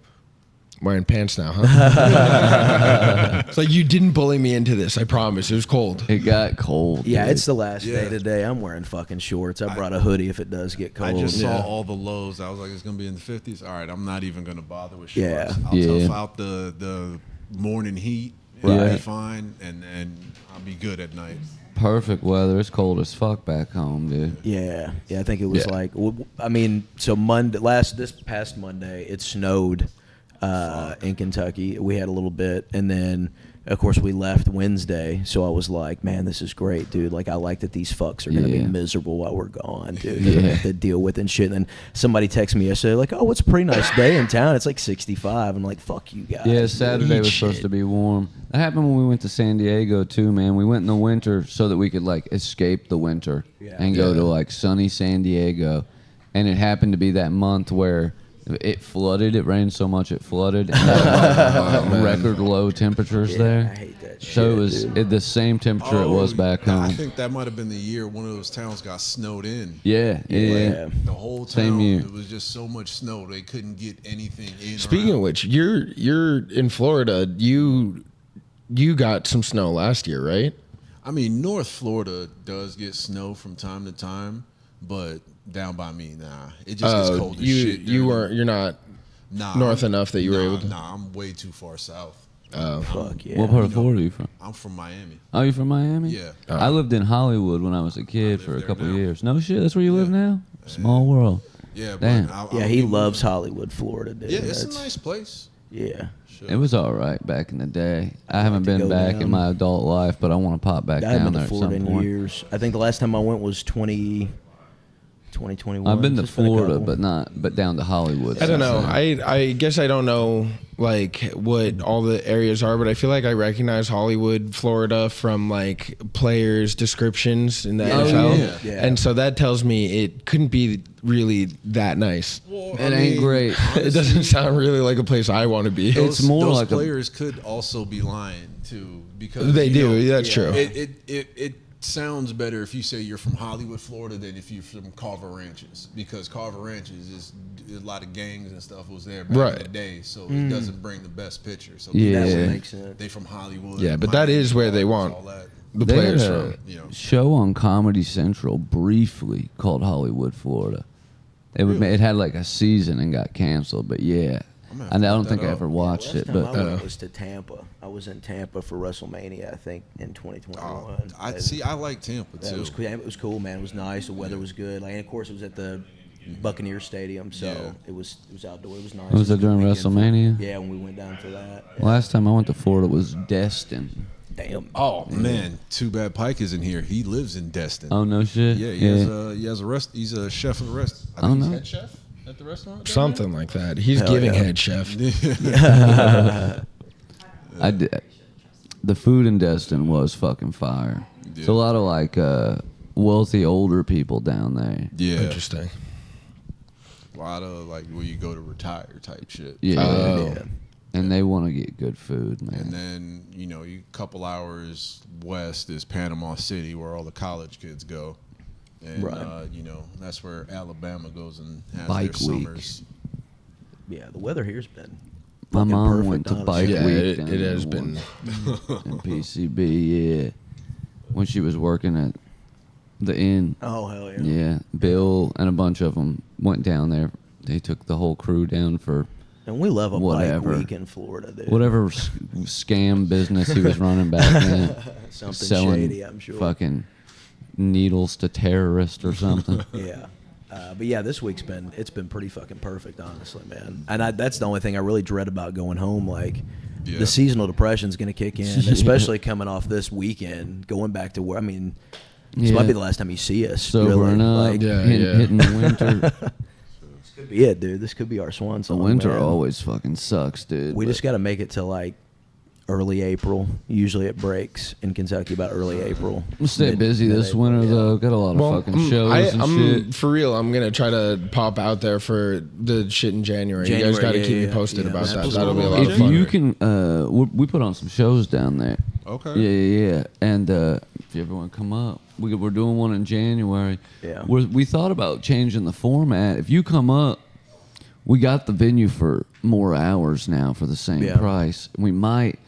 Wearing pants now, huh? It's like you didn't bully me into this. I promise. It was cold. It got cold. Yeah, dude. it's the last day Yeah. today. I'm wearing fucking shorts. I brought a hoodie if it does get cold. I just Yeah. saw all the lows. I was like, it's gonna be in the 50s. All right, I'm not even gonna bother with shorts. Yeah. I'll Yeah. tough out the morning heat. And Right. I'll be fine, and I'll be good at night. perfect weather. It's cold as fuck back home, dude. Yeah, I think it was Yeah. like. I mean, so this past Monday, it snowed in Kentucky. We had a little bit, and then of course we left Wednesday. So I was like, man, this is great, dude. Like I like that these fucks are gonna be Yeah. miserable while we're gone, dude. Yeah. They have to deal with and shit. And then somebody texted me yesterday, like, oh, it's a pretty nice day in town. It's like 65. I'm like, fuck you guys. Yeah, dude. Saturday Eat was supposed shit. to be warm. That happened when we went to San Diego too, man. We went in the winter so that we could like escape the winter Yeah. and go Yeah. to like sunny San Diego. And it happened to be that month where it flooded. It rained so much it flooded. And record low temperatures Yeah, there. I hate that shit. So it was dude. the same temperature it was back I home. think that might have been the year one of those towns got snowed in. Yeah, yeah. Yeah. The whole town. Same year. It was just so much snow they couldn't get anything in. Speaking of around. which, you're in Florida. You got some snow last year, right? I mean, North Florida does get snow from time to time, but down by me, nah. It just gets cold as shit. You're not north enough that you were able to. Nah, I'm way too far south. Fuck yeah. What part of Florida are you from? I'm from Miami. Oh, you from Miami? Yeah. I lived in Hollywood when I was a kid live for a there couple now. years. No shit, that's where you live now? Small world. Yeah, Damn. but Yeah, he loves Hollywood, Florida, dude. Yeah, it's That's- a nice place. Yeah. It was all right back in the day. I haven't to been go back down. in my adult life, but I want to pop back I haven't down been there to at Florida some in point. years. I think the last time I went was 2021. I've been to It's been a Florida, couple. but down to Hollywood. I don't know. since then. I guess I don't know like what all the areas are, but I feel like I recognize Hollywood, Florida from like players' descriptions in the NFL, yeah. and so that tells me it couldn't be really that nice. It ain't great. It doesn't sound really like a place I want to be. It's more those like a- players could also be lying too, because They you do. know, That's true. It sounds better if you say you're from Hollywood, Florida, than if you're from Carver Ranches, because Carver Ranches is a lot of gangs and stuff was there back Right. in the day, so it doesn't bring the best picture. So Yeah. That Yeah. would make sense. they from Hollywood. Yeah, but that Miami, is where they want all that. the They players had from. a You know. show on Comedy Central briefly called Hollywood, Florida. It had like a season and got canceled, but yeah. I'm gonna have And I to don't look think that I up. ever watched it, Last time but I went was to Tampa. I was in Tampa for WrestleMania, I think, in 2021. I And see. I like Tampa that too. was cool. It was cool, man. It was nice. The weather was good. Like, and of course, it was at the Buccaneer Stadium, so Yeah. it was outdoor. It was nice. Was it a good during weekend for- WrestleMania? Yeah, when we went down for that. last time I went to Florida was Destin. Damn. Oh man, too bad Pike isn't here. He lives in Destin. Oh no shit. Yeah, he has a rest. He's a chef of the rest. I Oh, think he's no. head chef at the restaurant. down Something like that. He's Hell giving yeah. head chef. I did. The food in Destin was fucking fire. It's a lot of like wealthy older people down there. Yeah, Interesting. a lot of like where you go to retire type shit. Yeah, Oh. Yeah. and they want to get good food, man. And then you couple hours west is Panama City, where all the college kids go. And Right. that's where Alabama goes and has Bike their week. summers. Yeah, the weather here's been. My fucking mom perfect, went to honestly. bike Yeah, week. it down has there been. once in PCB. Yeah, when she was working at the inn. Oh hell yeah. Yeah, Bill and a bunch of them went down there. They took the whole crew down for And we love a Whatever. bike week in Florida, dude. whatever scam business he was running back then. Something selling shady, I'm sure. fucking needles to terrorists or something. Yeah. But yeah, this week's been pretty fucking perfect, honestly, man. And that's the only thing I really dread about going home. Like, Yeah. the seasonal depression's going to kick in, Yeah. especially coming off this weekend, going back to where. I mean, this Yeah. might be the last time you see us. Sobering really. up, Like, Yeah, hitting the winter. Could be it, dude. This could be our swan The song. winter man. always fucking sucks, dude. We but- just got to make it to like early April. Usually it breaks in Kentucky about early April. We'll stay Mid- busy this mid-April, winter yeah. though. Got a lot of fucking shows and I'm shit. for real. I'm gonna try to pop out there for the shit in January. You guys January, got to yeah, keep me yeah, posted yeah. about that. What's That'll be a going lot on of If fun. you can, we put on some shows down there. Okay. Yeah. And if you ever want to come up, we're doing one in January. Yeah. We thought about changing the format. If you come up, we got the venue for more hours now for the same Yeah. price. We might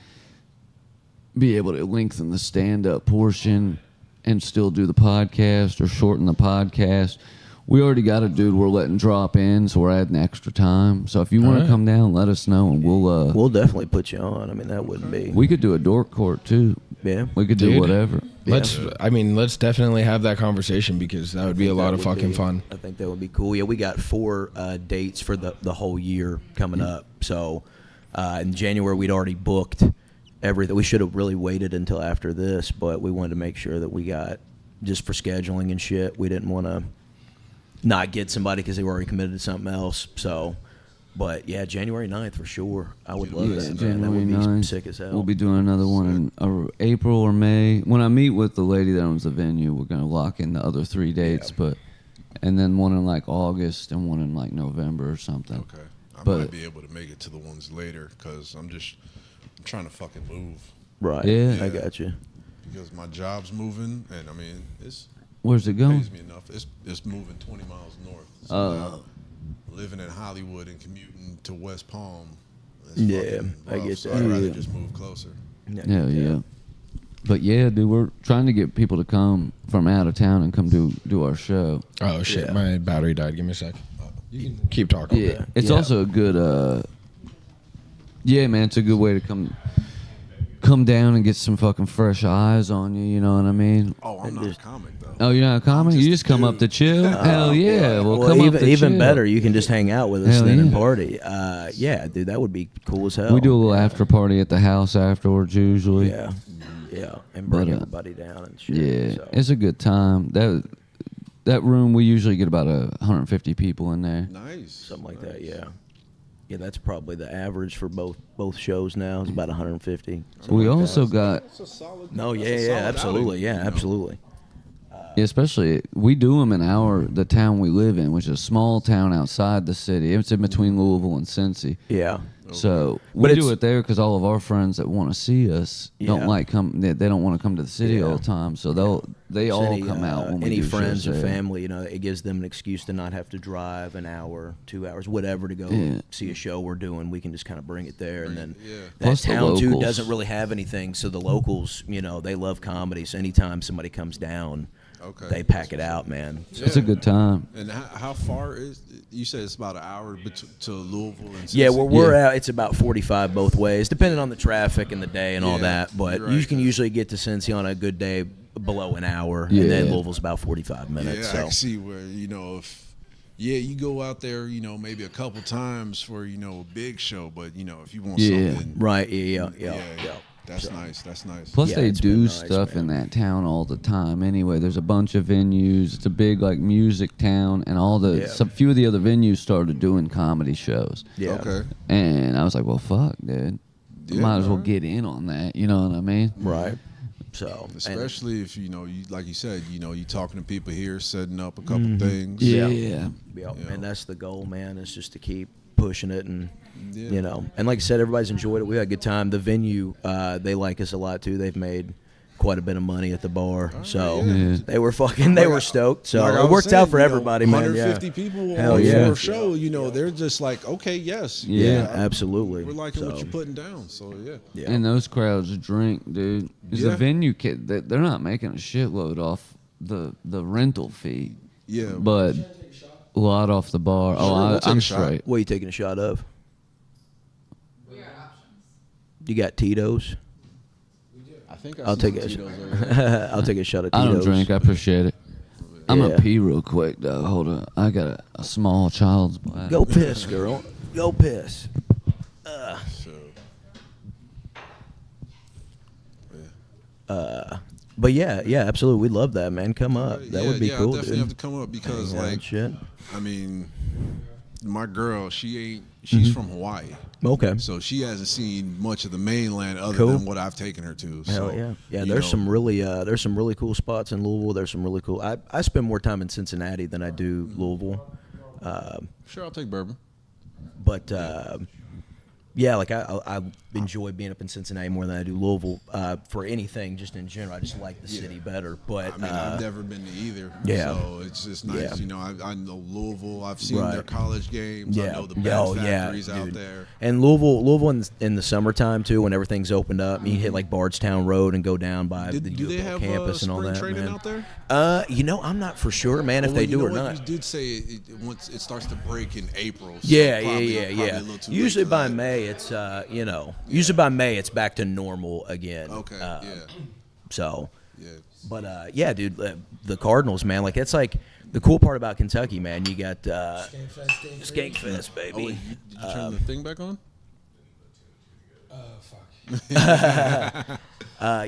be able to lengthen the stand-up portion and still do the podcast or shorten the podcast. We already got a dude we're letting drop in, so we're adding extra time. So if you want to come down, let us know, and We'll definitely put you on. I mean, that wouldn't be. we could do a dork court too. Yeah. We could do Dude. whatever. Let's definitely have that conversation because that would be a lot of fucking fun. I think that would be cool. Yeah, we got 4 dates for the whole year coming up. So in January we'd already booked everything. We should have really waited until after this, but we wanted to make sure that we got, just for scheduling and shit, we didn't want to not get somebody because they were already committed to something else. So, but yeah, January 9th for sure. I would love that, man. That January would be 9th. sick as hell. We'll be doing another one in April or May. When I meet with the lady that owns the venue, we're gonna lock in the other 3 dates, and then one in like August and one in like November or something. Okay. I But- might be able to make it to the ones later because I'm trying to fucking move Right. Yeah. I got you. because my job's moving and I mean it's Where's it going? pays me enough. It's moving 20 miles north. So now living in Hollywood and commuting to West Palm. It's Yeah, fucking I rough, get so that. I'd rather Yeah. just move closer. Hell yeah. But yeah, dude, we're trying to get people to come from out of town and come do our show. Oh shit, Yeah. my battery died. Give me a sec. You can keep talking. Yeah, it's Yeah. also a good. Yeah, man, it's a good way to come down and get some fucking fresh eyes on you. You know what I mean? Oh, I'm not a comic though. Oh, you're not a comic? just You a just come up to dude. chill? Hell yeah. Well, Well, come even up to even chill. better, you can just hang out with us Hell then and yeah. party. Yeah, dude, that would be cool as hell. We do a little after party at the house afterwards usually. Yeah, yeah, and bring But, everybody down and shit. Yeah, so. it's a good time. That room, we usually get about 150 people in there. Nice. Something like that. Yeah, yeah, that's probably the average for both shows now. It's about 150. We also got, It's a solid. No, that's yeah, a yeah, solid absolutely, outing, yeah, you know? absolutely. especially, we do them in the town we live in, which is a small town outside the city. It's in between Louisville and Cincy. Yeah, So But we do it's- it there because all of our friends that want to see us Yeah. don't like come. They don't want to come to the city Yeah. all the time, so they all Any, come out when we any do friends shows or there. family, it gives them an excuse to not have to drive an hour, 2 hours, whatever to go Yeah. see a show we're doing. We can just kind of bring it there, and then Yeah. that Plus the town too locals. doesn't really have anything. So the locals, they love comedy. So anytime somebody comes down, Okay. they pack it out, man. So, It's a good time. And how far is? You said it's about an hour to Louisville and. yeah, Cincy? where we're at, it's about 45 both ways, depending on the traffic and the day and all Yeah, that. But you're you right. can usually get to Cincy on a good day below an hour, and then Yeah. Louisville's about 45 minutes. Yeah, I so. can see where if you go out there, maybe a couple times for a big show, but if you want Yeah. something, Right, yeah. that's nice. That's nice. Plus, Yeah, they it's been do nice, stuff in man. that town all the time. Anyway, there's a bunch of venues. It's a big like music town, and Yeah. some few of the other venues started doing comedy shows. Yeah. Okay. And I was like, well, fuck, dude. Yeah, Might as well man. get in on that. You know what I mean? Right. So, and- Especially if you like you said, you talking to people here, setting up a couple things. Yeah. yeah, Yeah. and that's the goal, man. Is just to keep pushing it, and Yeah. and like I said, everybody's enjoyed it. We had a good time. The venue, they like us a lot too. They've made quite a bit of money at the bar, so yeah. they were they were stoked. So Like I it was worked saying, out for everybody, man. 150 Yeah, people Hell on yeah. your show, they're just like, okay, yes, Yeah, absolutely. we're liking what So, you're putting down. So yeah, Yeah. And those crowds drink, dude. 'Cause Yeah. the venue kid, they're not making a shitload off the rental fee, yeah. but a lot off the bar. Sure, Oh, we'll take I'm a shot. straight. What are you taking a shot of? You got Tito's? I think I'll take I'll take a shot of I Tito's. don't drink. I appreciate it. I'm Yeah. gonna pee real quick though. Hold on. I got a small child's bladder. Go piss, girl. Go piss. So, But yeah, absolutely. We'd love that, man. Come up. That would be yeah, cool, I definitely dude. have to come up because Yeah, like shit. I mean, my girl, she's Mm-hmm. from Hawaii. Okay. So she hasn't seen much of the mainland other Cool. than what I've taken her to. Hell So, yeah, yeah. you There's know, some really cool spots in Louisville. There's some really cool. I spend more time in Cincinnati than I do Louisville, Sure, I'll take bourbon. but yeah, like I enjoy being up in Cincinnati more than I do Louisville for anything. Just in general, I just like the city better. But I mean, I've never been to either. yeah. So it's just nice. Yeah. You know, I know Louisville. I've seen Right. their college games. I yeah, know the bad factories dude. out there. And Louisville in the summertime too, when everything's opened up, you hit like Bardstown Road and go down by the Do U they of L have campus and all spring that. training Man. out there? You know, I'm not for sure, man, if Well, they you do know or what? not. You did say once it starts to break in April. So Yeah, probably yeah. a little too Usually late for by that. May, it's usually by May it's back to normal again. Okay. Uh, Yeah. So, Yeah. but yeah, dude, the Cardinals, man, like that's like the cool part about Kentucky, man. You got Skankfest, baby. Oh, wait, did you turn the thing back on?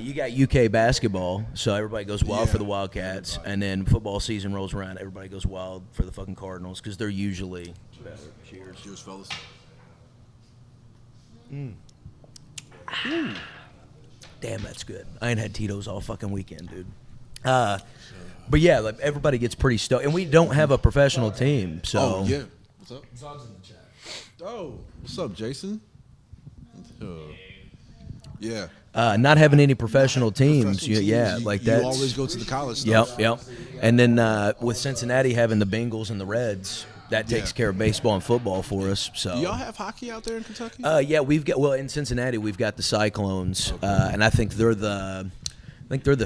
You got UK basketball, so everybody goes wild Yeah. for the Wildcats, and then football season rolls around, everybody goes wild for the fucking Cardinals because they're usually better. Cheers. Cheers, fellas. Damn, that's good. I ain't had Tito's all fucking weekend, dude. But yeah, like everybody gets pretty stoked, and we don't have a professional team, so Oh yeah. What's up? Zog's in the chat. Oh, what's up, Jason? Yeah. not having any professional teams, Professional yeah, teams, like you that. always go to the college Yep, stuff. yep. And then with Cincinnati having the Bengals and the Reds, that takes Yeah. care of baseball and football for us. So Do y'all have hockey out there in Kentucky? yeah, we've got in Cincinnati we've got the Cyclones, and I think they're the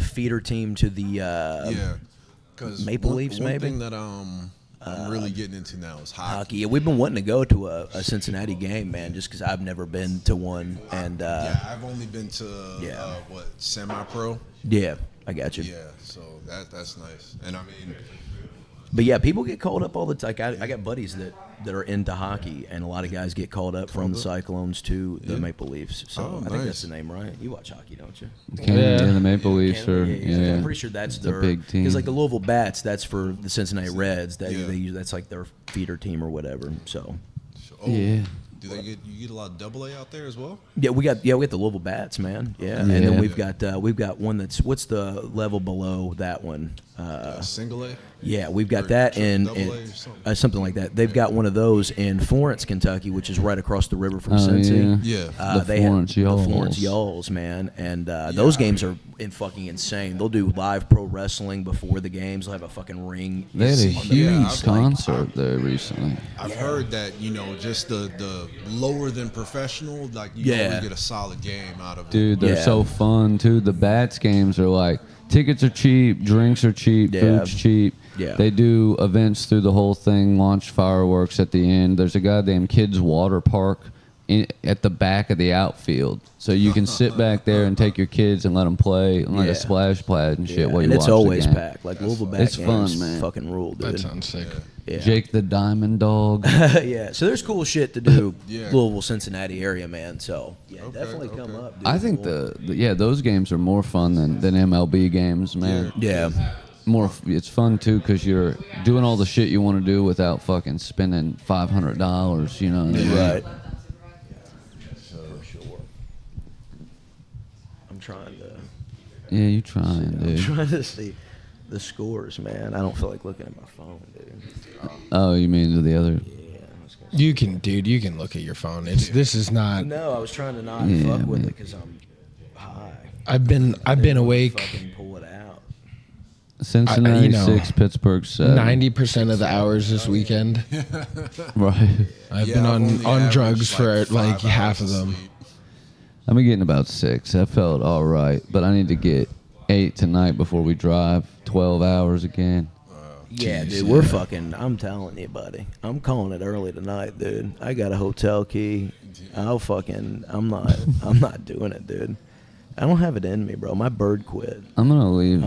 feeder team to the yeah. Because Maple Leafs, one maybe? thing that I'm really getting into now is hockey. hockey. Yeah, we've been wanting to go to a Cincinnati game, man, just because I've never been to one. And Yeah, I've only been to Yeah. semi-pro. yeah, I got you. Yeah, so that's nice. And I mean, But yeah, people get called up all the time. Like, I got buddies that are into hockey, and a lot of guys get called up from the Cyclones to the Yeah. Maple Leafs. So Oh, I think nice. that's the name, right? You watch hockey, don't you? Yeah, the Maple Leafs are. Canada, Yeah, I'm pretty sure that's It's a their big team. Because like the Louisville Bats, that's for the Cincinnati Reds. That Yeah. they use that's like their feeder team or whatever. So Yeah. Do you get a lot of double A out there as well? yeah, we got the Louisville Bats, man. Yeah, and Yeah. then we've got one that's what's the level below that one? Single A? Yeah, we've got Or that in double A or something. something like that. They've got one of those in Florence, Kentucky, which is right across the river from Oh, Cincy. yeah. Yeah. The They have Florence the Yalls. Florence Yalls, man, and those games are fucking insane. They'll do live pro wrestling before the games. They'll have a fucking ring. They had a Yeah, huge I've, like, concert there recently. I've heard that, just the lower than professional, like you Yeah. always get a solid game out of it. Dude, they're Yeah. so fun too. The Bats games are like tickets are cheap, drinks are cheap, Yeah. food's cheap. Yeah. They do events through the whole thing, launch fireworks at the end. There's a goddamn kids water park at the back of the outfield. So you can sit back there and take your kids and let them play on like Yeah. a splash pad and shit Yeah, while you and it's watch always the game. packed. Like Louisville Bat It's fun, games man. fucking rule, dude. That sounds sick. Yeah. Jake the Diamond Dog. yeah, so there's cool shit to do. Yeah. Louisville, Cincinnati area, man. So yeah, Okay, definitely come okay. up. Dude. I think those games are more fun than MLB games, man. yeah. It's fun too because you're doing all the shit you want to do without fucking spending $500. You know what I mean? Right. For sure. I'm trying to Yeah, you trying, dude. trying to see the scores, man. I don't feel like looking at my phone, dude. Oh, you mean the other? Yeah. I was gonna You can, dude. You can look at your phone. This is not. No, I was trying to not Yeah, fuck with man. it because I'm high. I've been awake Fucking pull it out. Cincinnati you know, 6, Pittsburgh 7. 90% of the hours this weekend. Right. I've Yeah, been I've on only on averaged, drugs for 5 like half hours of them. sleep. I've been getting about 6. That felt all right, but I need to get 8 tonight before we drive 12 hours again. Yeah, dude, we're fucking. I'm telling you, buddy. I'm calling it early tonight, dude. I got a hotel key. I'm not doing it, dude. I don't have it in me, bro. My bird quit. I'm gonna leave.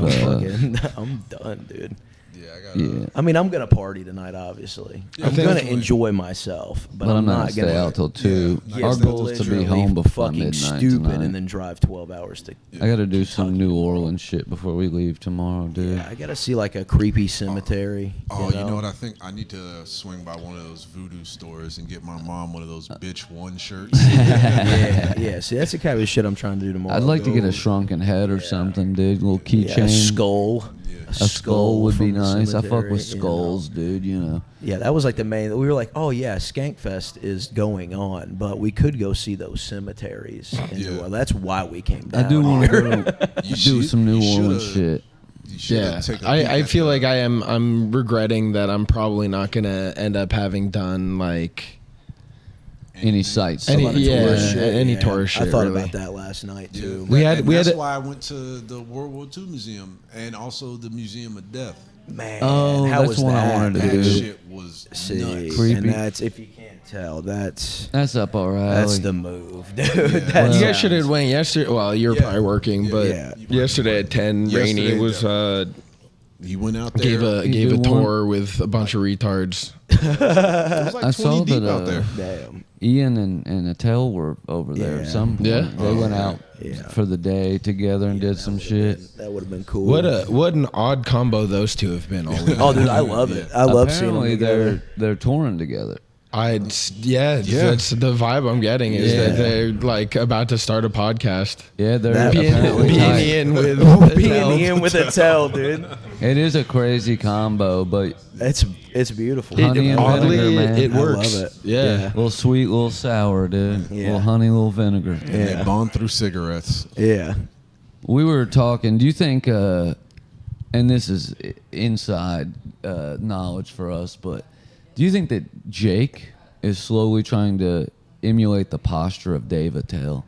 I'm done, dude. Yeah, I gotta. Yeah. I mean, I'm gonna party tonight. Obviously, I'm think- gonna enjoy myself, but I'm not not gonna stay gonna out till 2. Yeah, Our it's goal is to be literally home before fucking midnight stupid tonight. and then drive 12 hours to. I got to do some New Orleans shit before we leave tomorrow, dude. Yeah, I gotta see like a creepy cemetery. Oh, you know what? I think I need to swing by one of those voodoo stores and get my mom one of those bitch one shirts. Yeah. See, that's the kind of shit I'm trying to do tomorrow. I'd like to get a dude. shrunken head or something, dude. A little Yeah, keychain. a skull. A skull would be from the nice. I fuck cemetery, with you know. skulls, dude. You know. Yeah, that was like the main. We were like, oh yeah, Skankfest is going on, but we could go see those cemeteries. Yeah. Well, that's why we came down. I do want here. to go You do should- some New you Orleans shoulda- shit. You shoulda Yeah, taken a peek I at feel the- like I'm regretting that I'm probably not gonna end up having done like Any sites. Any- A lot of yeah, tourist shit, any tourist I shit, thought really. about that last night Yeah. too. We had- And we had that's a- why I went to the World War II Museum and also the Museum of Death. Man, Oh, how that's was one I that? wanted to That do. shit was See, nuts. Creepy. and that's if you can't tell, that's That's up our alley. that's the move, dude. Yeah. That you guys sounds- should have went yesterday. Well, you were Yeah. probably working, Yeah. but Yeah. yesterday at 10, Rainey Yesterday, was He went out there. gave a You gave a did one? tour with a bunch of retards. It was like I 20 saw deep that, out there. Damn. Ian and Attell were over there. Yeah. Some point. Yeah? They went out Yeah. for the day together and did some shit. That would have been cool. What an odd combo those two have been all week. Oh, dude, I love it. I love seeing them Apparently together. they're touring together. Yeah, that's the vibe I'm getting is Yeah. that they're like about to start a podcast. Yeah, they're That- apparently Being tight. Ian with Being Ian with a tail, dude. It is a crazy combo, but It's beautiful. Honey and oddly, vinegar, man. it I works. love it. Yeah. little sweet, little sour, dude. Yeah. Little honey, little vinegar. And they bond through cigarettes. Yeah. We were talking. Do you think? And this is inside knowledge for us, but do you think that Jake is slowly trying to emulate the posture of Dave Attell?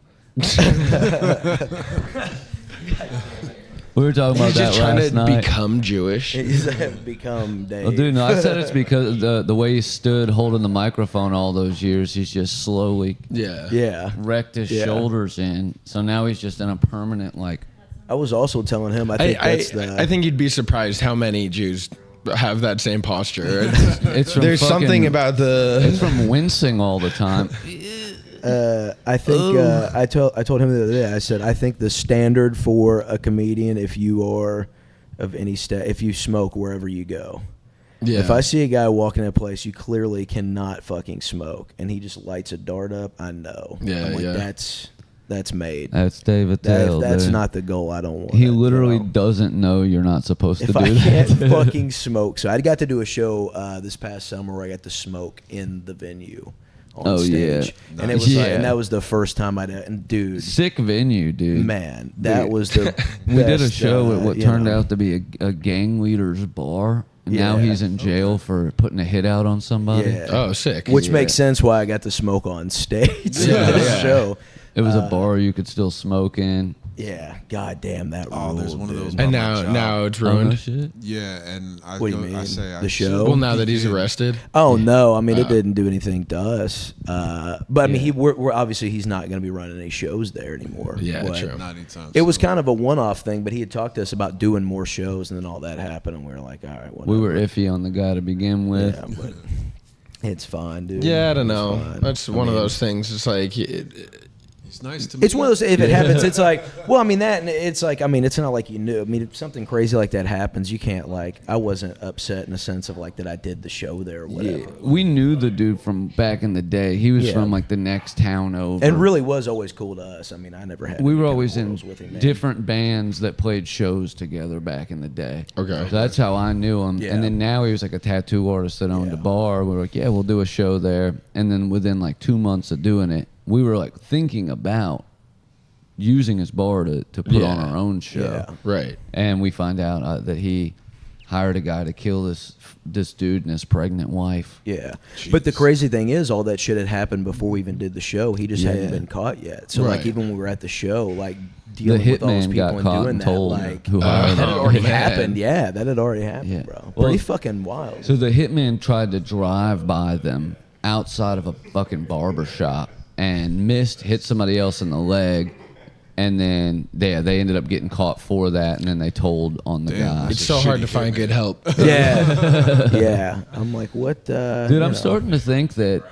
We were talking about He's that just trying last to night. become Jewish. He's become Dave. Well, dude, no, I said it's because the way he stood holding the microphone all those years, he's just slowly Yeah. Yeah. wrecked his Yeah. shoulders in. So now he's just in a permanent like. I was also telling him, I think that's I think you'd be surprised how many Jews have that same posture. It's from There's fucking- something about It's the from wincing all the time. I think I told him the other day. I said I think the standard for a comedian, if you are of any if you smoke wherever you go. yeah. If I see a guy walking in a place, you clearly cannot fucking smoke, and he just lights a dart up, I know. Yeah, I'm like, yeah. that's made. That's Dave That, Attell. if that's dude. not the goal, I don't want. He it, literally you know? doesn't know you're not supposed to If do I that. can't fucking smoke, so I got to do a show this past summer where I got to smoke in the venue on Oh, stage, yeah. and it was like, Yeah. and that was the first time and dude, Sick venue, dude. man, that Dude. was the We did a best, show at what you turned know. out to be a gang leader's bar. And now Yeah. he's in jail for putting a hit out on somebody. Yeah. Oh, sick. Which Yeah. makes sense why I got to smoke on stage Yeah, at this yeah. show. It was a bar you could still smoke in. Yeah, god damn that Oh, ruled, there's one of dude. those and by now my job. now it's Oh, no ruined. shit. Yeah, and I What do you go, I mean? say I The should- show? Well, now that he's Yeah. arrested. Oh no, I mean it didn't do anything to us. But I mean, we're obviously he's not going to be running any shows there anymore. Yeah, But true. Not anytime It was soon. kind of a one-off thing, but he had talked to us about doing more shows, and then all that happened, and we were like, all right, whatever. We were iffy on the guy to begin with. Yeah, but it's fine, dude. Yeah, I don't It's know. fine. That's I one of mean, those things. It's like It's nice to me. It's one of those. If it happens, it's like. Well, I mean that. And it's like. I mean, it's not like you knew. I mean, if something crazy like that happens, you can't like. I wasn't upset in the sense of like that I did the show there or whatever. Yeah. We knew the dude from back in the day. He was Yeah. from like the next town over. And really was always cool to us. I mean, I never had. we any were kind of always in quarrels with him, man. different bands that played shows together back in the day. Okay. So that's how I knew him. Yeah. And then now he was like a tattoo artist that owned Yeah. a bar. We were like, yeah, we'll do a show there. And then within like 2 months of doing it, we were like thinking about using his bar to put on Yeah. our own show. Yeah. right. And we find out that he hired a guy to kill this dude and his pregnant wife. Yeah, but the crazy thing is, all that shit had happened before we even did the show. He just hadn't Yeah. been caught yet. So like, Right. even when we were at the show, like dealing The with all those hitman people got and caught doing and that, told like who hired that had him. already man. happened. Yeah, that had already happened, Yeah. bro. Well, Pretty fucking wild. So the hitman tried to drive by them outside of a fucking barber shop and missed, hit somebody else in the leg, And then they ended up getting caught for that, and then they told on the Damn, guy. It's so hard to find good help. Yeah, yeah. I'm like, what? Dude, I'm starting to think that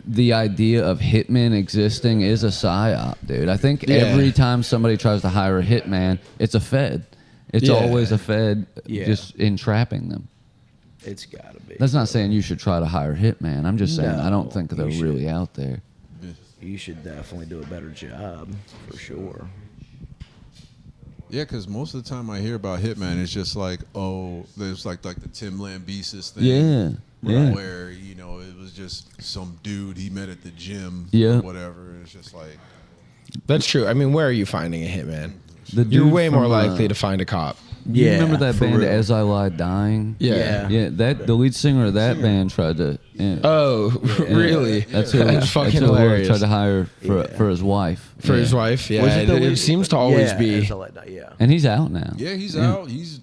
the idea of hitmen existing is a psyop, dude. I think Yeah. every time somebody tries to hire a hitman, it's a Fed. It's Yeah. always a Fed Yeah. just entrapping them. It's gotta be. That's not saying you should try to hire a hitman. I'm just saying I don't No, think they're you really out there. You should definitely do a better job for sure. Yeah, because most of the time I hear about Hitman, it's just like, oh, there's like the Tim Lambesis thing. Yeah, yeah. Where, you know, it was just some dude he met at the gym Yeah. or whatever. It's just like, That's true. I mean, where are you finding a hitman? The You're dude way more from, likely to find a cop. You Yeah, remember that for band real. As I Lie Dying? Yeah. Yeah, the lead singer of that band tried to. Yeah, Oh, really? that's who That's fucking that's who Lord hilarious. tried to hire for his wife. For his Yeah. wife, yeah. Was it the It lead- seems to always yeah, be. as I like that, yeah. And he's out now. yeah, he's out. He's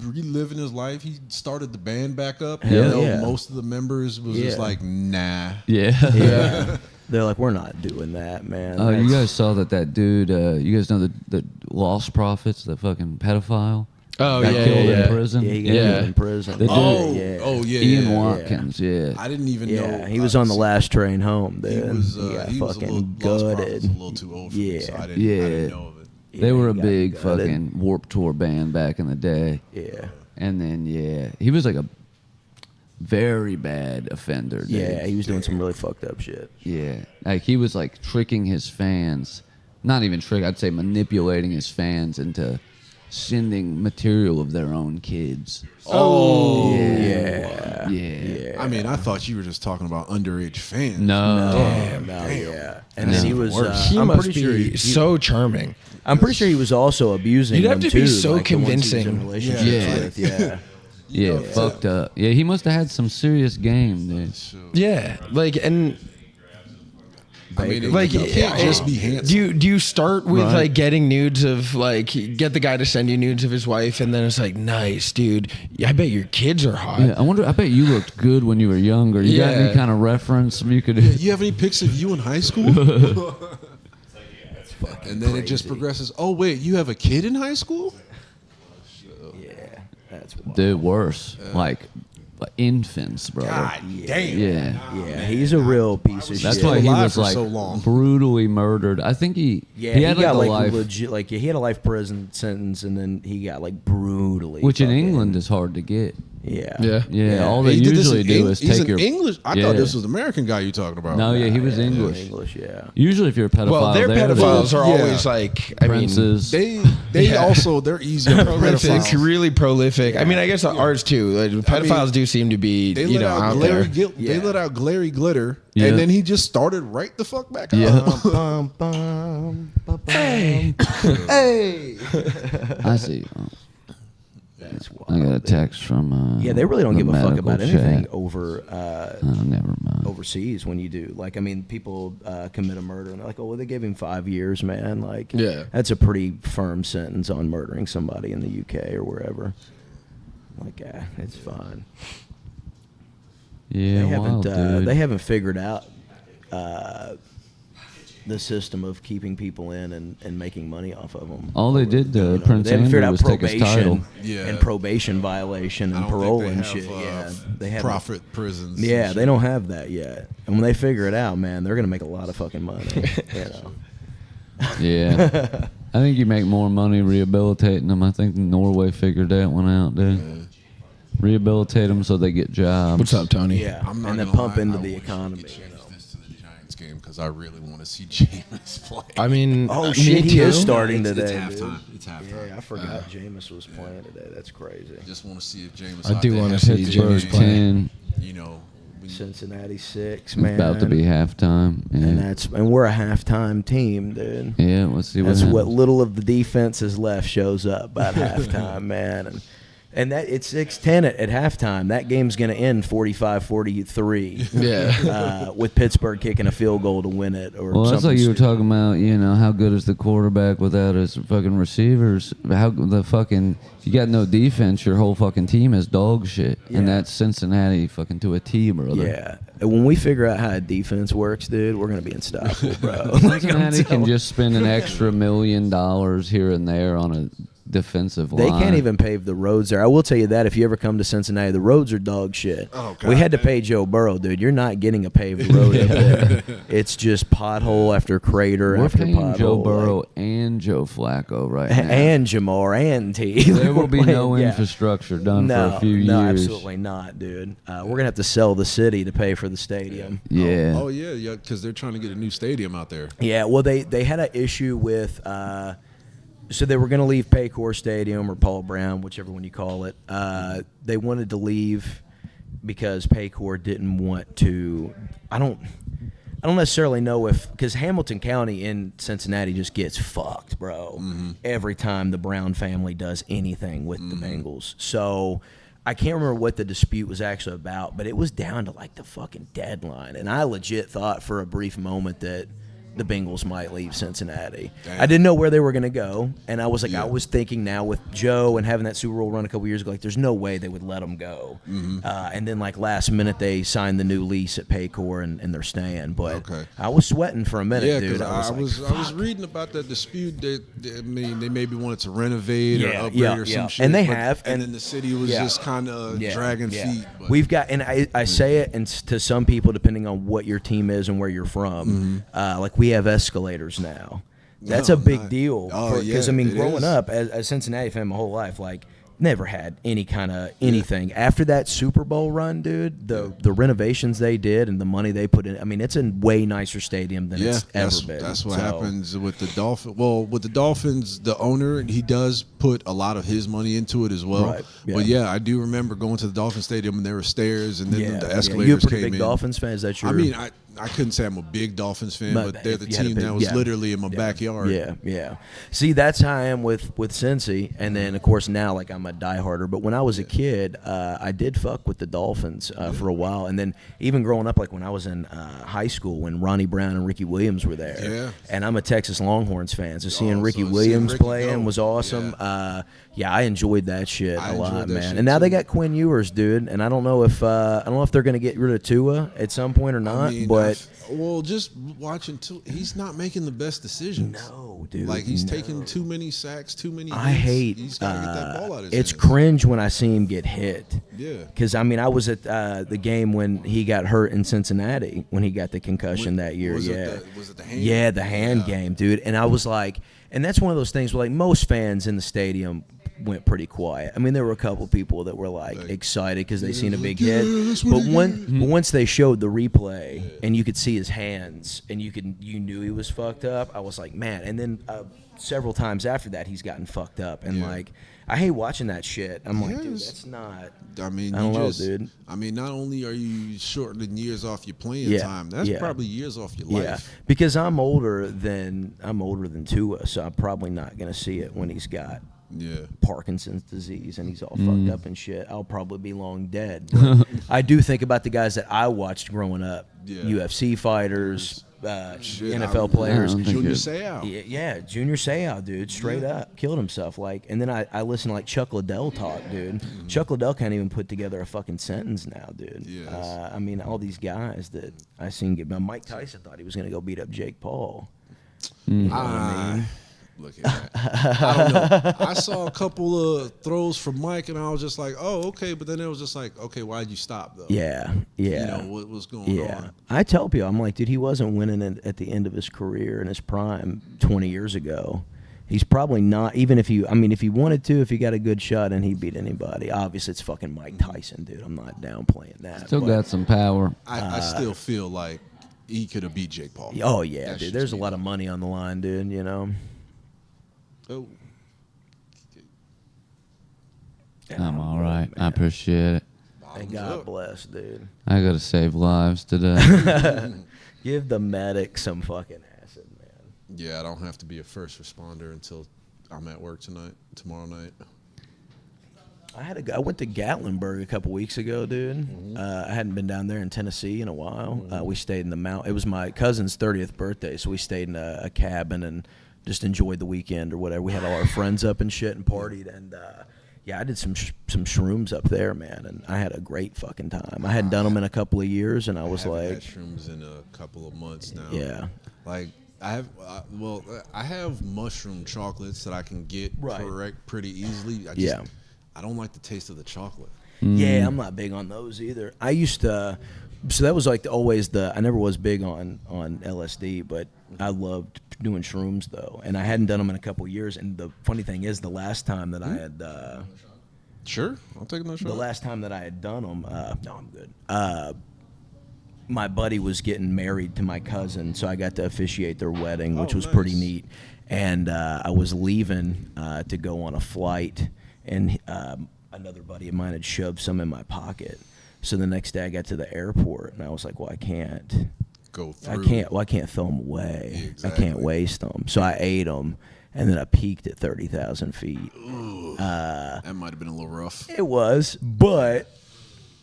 reliving his life. He started the band back up. Yeah. You know, Yeah. most of the members was just Yeah. like, nah. Yeah. Yeah. They're like, we're not doing that, man. Oh, you That's- guys saw that dude. You guys know the Lost Prophets, the fucking pedophile. Oh, got yeah, killed yeah, in yeah. prison. Yeah, he got Yeah. killed in prison. The dude- Oh, yeah. Ian yeah. Watkins. Yeah. I didn't even Yeah, know. he was on the last train home, dude. He was, he got he was a fucking little, Lost Prophets gutted. was a little too old for me, so Yeah. I didn't know of it. They Yeah, were a he got big gutted. fucking Warped Tour band back in the day. Yeah. And then he was like a very bad offender. Dude. Yeah, he was doing some really fucked up shit. Yeah, like he was like tricking his fans, not even trick. I'd say manipulating his fans into sending material of their own kids. Oh, Yeah. Yeah. I mean, I thought you were just talking about underage fans. No. No, yeah. And No. then he was. He I'm must pretty sure be so charming. I'm pretty sure he was also abusing. You'd have them to be too, so like the ones he was convincing. in relationships Yeah. with, yeah. Yeah, fucked up. Yeah, he must have had some serious game, dude. Yeah, like and I mean, it, like you can't just be handsome. Do you start with Right. like getting nudes of like get the guy to send you nudes of his wife and then it's like nice dude, I bet your kids are hot. Yeah, I bet you looked good when you were younger. You got Yeah. any kind of reference you could? You have any pics of you in high school? And then it just progresses. Oh wait, you have a kid in high school? Yeah, that's wild. Dude, worse. Like infants, bro. damn. Yeah. Yeah, he's a real piece of That's shit. why he alive was for like so long. brutally murdered. I think he had got a like life, legit, like he had a life prison sentence, and then he got like brutally. which in fucking- England is hard to get. yeah, Yeah. Yeah, all they He did this usually in do is he's take an your English. I Yeah. thought this was the American guy you talking about. No, yeah, he was Yeah, English. English, yeah. Usually, if you're a pedophile, Well, their they're pedophiles the are Yeah. always like I mean princes. They Yeah. also they're easy on prolific, pedophiles. really prolific. I mean, I guess the arts too. Like, pedophiles do seem to be They you let know out out glary there. They let out glary glitter, Yeah. and then he just started right the fuck back Yeah. up. Bum, bum, bum, hey, hey. I see. Oh, That's I got a wild. text from. Yeah, they really don't the give a fuck medical about anything chat. over Oh, never mind. overseas when you do. Like, I mean, people commit a murder and they're like, oh, well, they gave him 5 years, man. Like, Yeah. that's a pretty firm sentence on murdering somebody in the UK or wherever. Like, it's fine. Yeah, wild, dude. They haven't figured out the system of keeping people in and making money off of them. All they did to Prince They haven't figured Andrew out was take his title. probation Yeah. and probation violation I and don't think parole they and have, shit. Yeah, they have profit prisons. and Yeah, shit. they don't have that yet. And when they figure it out, man, they're gonna make a lot of fucking money. You know. Yeah. I think you make more money rehabilitating them. I think Norway figured that one out, dude. Rehabilitate them so they get jobs. What's up, Tony? Yeah, I'm not and then gonna pump lie, into I the wish economy. we could You change know. this to the Giants game because I really want to see Jameis play. I mean, Oh me shit, he is too. starting It's today. halftime. Dude. It's halftime. Yeah, I forgot Jameis was playing today. That's crazy. Just want to see if Jameis. I out do there wanna has see a Jameis good Pittsburgh play. ten. You know, Cincinnati 6, It's man. about to be halftime. Yeah. And we're a halftime team, dude. Yeah, let's see what That's happens. what little of the defense is left shows up by halftime, man. And And that it's 6-10 at halftime. That game's going to end 45-43. Yeah. With Pittsburgh kicking a field goal to win it, or Well, that's something like you were stupid. talking about, how good is the quarterback without his fucking receivers? How the fucking, if you got no defense, your whole fucking team is dog shit. And Yeah. that's Cincinnati fucking to a T, brother. Yeah. And when we figure out how a defense works, dude, we're going to be unstoppable, bro. Like, I'm Cincinnati can telling- just spend an extra $1 million here and there on a defensive They line. can't even pave the roads there. I will tell you that if you ever come to Cincinnati, the roads are dog shit. Oh, We had to God, pay Joe Burrow, dude. You're not getting a paved road up there. It's just pothole after crater We're after paying pothole. Joe like- Burrow and Joe Flacco right now. and Jamar and T. There will be no Yeah. infrastructure done No, for a few no, years. absolutely not, dude. We're gonna have to sell the city to pay for the stadium. Yeah. Oh yeah, because they're trying to get a new stadium out there. Yeah, well, they had an issue with. So they were going to leave Paycor Stadium or Paul Brown, whichever one you call it. They wanted to leave because Paycor didn't want to. I don't necessarily know if, because Hamilton County in Cincinnati just gets fucked, bro. Every time the Brown family does anything with the Bengals. So I can't remember what the dispute was actually about, but it was down to like the fucking deadline. And I legit thought for a brief moment that the Bengals might leave Cincinnati. Damn. I didn't know where they were going to go, and I was like, Yeah. I was thinking now with Joe and having that Super Bowl run a couple years ago, like there's no way they would let them go. And then like last minute they signed the new lease at Paycor and they're staying. But Okay. I was sweating for a minute, Yeah, dude. because I was I was reading about that dispute. They maybe wanted to renovate or Yeah, upgrade yeah, or yeah. some shit. And they but- have, and and- then the city was Yeah. just kind of dragging feet. But We've got, and I say it, and to some people, depending on what your team is and where you're from, like we have escalators now. That's No, a big not- deal. Oh, Because yeah, I mean, it growing is. up as a Cincinnati fan my whole life, like never had any kind of anything. After that Super Bowl run, dude, the renovations they did and the money they put in, I mean, it's a way nicer stadium than it's ever been. that's what So, happens with the Dolphins. Well, with the Dolphins, the owner, he does put a lot of his money into it as well. Right, yeah. But yeah, I do remember going to the Dolphin Stadium and there were stairs and then Yeah, the yeah. escalators You a pretty came big in. Dolphins fan? Is that your? I mean, I couldn't say I'm a big Dolphins fan, but they're the if you had a team big- that was yeah. literally in my Yeah. backyard. Yeah, yeah. See, that's how I am with Cincy, and then of course now like I'm a dieharder. But when I was a kid, I did fuck with the Dolphins for a while, and then even growing up, like when I was in high school, when Ronnie Brown and Ricky Williams were there. Yeah. And I'm a Texas Longhorns fan, so seeing Oh, Ricky so seeing Williams Ricky playing go, was awesome. Yeah, I enjoyed that shit I a lot, enjoyed that man. shit And now they too. got Quinn Ewers, dude, and I don't know if they're gonna get rid of Tua at some point or not, I mean, but. well, just watching too, he's not making the best decisions. No, dude. Like he's no. taking too many sacks, too many. I hits. hate. He's got to get that ball out of his It's hands. cringe when I see him get hit. Yeah. Because I mean, I was at the game when he got hurt in Cincinnati when he got the concussion that year. was it Yeah, was it the hand? Yeah, the hand Yeah. game, dude. And I was like, and that's one of those things where like most fans in the stadium went pretty quiet. I mean, there were a couple people that were like excited because they seen a big hit, but once they showed the replay and you could see his hands and you knew he was fucked up. I was like, man. And then several times after that, he's gotten fucked up, and Yeah. like I hate watching that shit. I'm like, dude, Yes. that's not. I mean, I don't you know, just, dude. I mean, not only are you shortening years off your playing Yeah, time, that's yeah. probably years off your Yeah, life. because I'm older than Tua, so I'm probably not gonna see it when he's got Yeah. Parkinson's disease and he's all fucked up and shit. I'll probably be long dead. But I do think about the guys that I watched growing up, Yeah. UFC fighters, Shit, NFL I- players. I don't think Junior it- Seau. Yeah, Junior Seau, dude, straight up killed himself. Like, and then I listen to like Chuck Liddell talk, dude. Chuck Liddell can't even put together a fucking sentence now, dude. Yes. I mean, all these guys that I seen get. Mike Tyson thought he was gonna go beat up Jake Paul. You know what I mean? Look at that. I don't know. I saw a couple of throws from Mike, and I was just like, "Oh, okay." But then it was just like, "Okay, why'd you stop though?" Yeah, yeah. You know what was going Yeah, on? I tell people, I'm like, dude, he wasn't winning it at the end of his career in his prime 20 years ago. He's probably not, even if he wanted to, if he got a good shot and he beat anybody. Obviously, it's fucking Mike Tyson, dude. I'm not downplaying that. Still but- got some power. I still feel like he could have beat Jake Paul. Oh, yeah, That dude. shit's There's a me. lot of money on the line, dude, you know? Oh, I'm all right. I appreciate it. And bottoms God up. bless, dude. I gotta save lives today. Give the medic some fucking acid, man. Yeah, I don't have to be a first responder until I'm at work tomorrow night. I went to Gatlinburg a couple weeks ago, dude. I hadn't been down there in Tennessee in a while. We stayed in the mountain. It was my cousin's 30th birthday, so we stayed in a cabin and just enjoyed the weekend or whatever. We had all our friends up and shit and partied, and yeah, I did some shrooms up there, man, and I had a great fucking time. I hadn't done them in a couple of years, and I was haven't like, had shrooms in a couple of months now. yeah. Like I have, I have mushroom chocolates that I can get Right. correct pretty easily. I don't like the taste of the chocolate. Yeah, I'm not big on those either. I used to, so that was like always I never was big on LSD, but I loved doing shrooms though, and I hadn't done them in a couple of years. And the funny thing is, the last time that I had, Sure, I'll take another shot. the last time that I had done them, no, I'm good. My buddy was getting married to my cousin, so I got to officiate their wedding, which was pretty nice. neat. And I was leaving to go on a flight, and another buddy of mine had shoved some in my pocket. So the next day I got to the airport, and I was like, well, I can't Go I through. can't throw them away. Yeah, I exactly. can't waste them. So I ate them, and then I peaked at 30,000 feet. That might have been a little rough. It was, but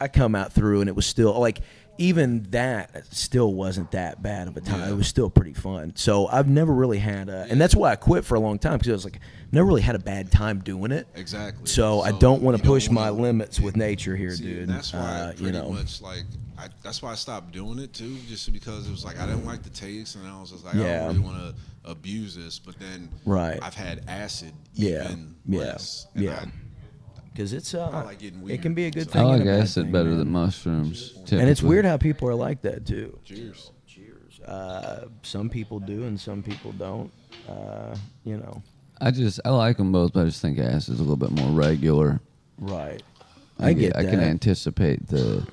I come out through, and it was still like, even that still wasn't that bad of a time. Yeah. It was still pretty fun. So I've never really had and that's why I quit for a long time, because I was like, never really had a bad time doing it. Exactly. So I don't want you to push wanna- my limits with nature here, See, dude. and that's why I you pretty know. much like that's why I stopped doing it too, just because it was like I didn't like the taste, and I was just like I Yeah. don't really want to abuse this. But then Right. I've had acid Yeah. even Yeah. less. And Yeah. Because it's like getting it weird, can be a good so- thing. I and like a bad acid thing, better man. than mushrooms. And it's typically. weird how people are like that too. Cheers. Cheers. Some people do, and some people don't. You know. I like them both, but I just think acid's a little bit more regular. Right. I get I that. can anticipate the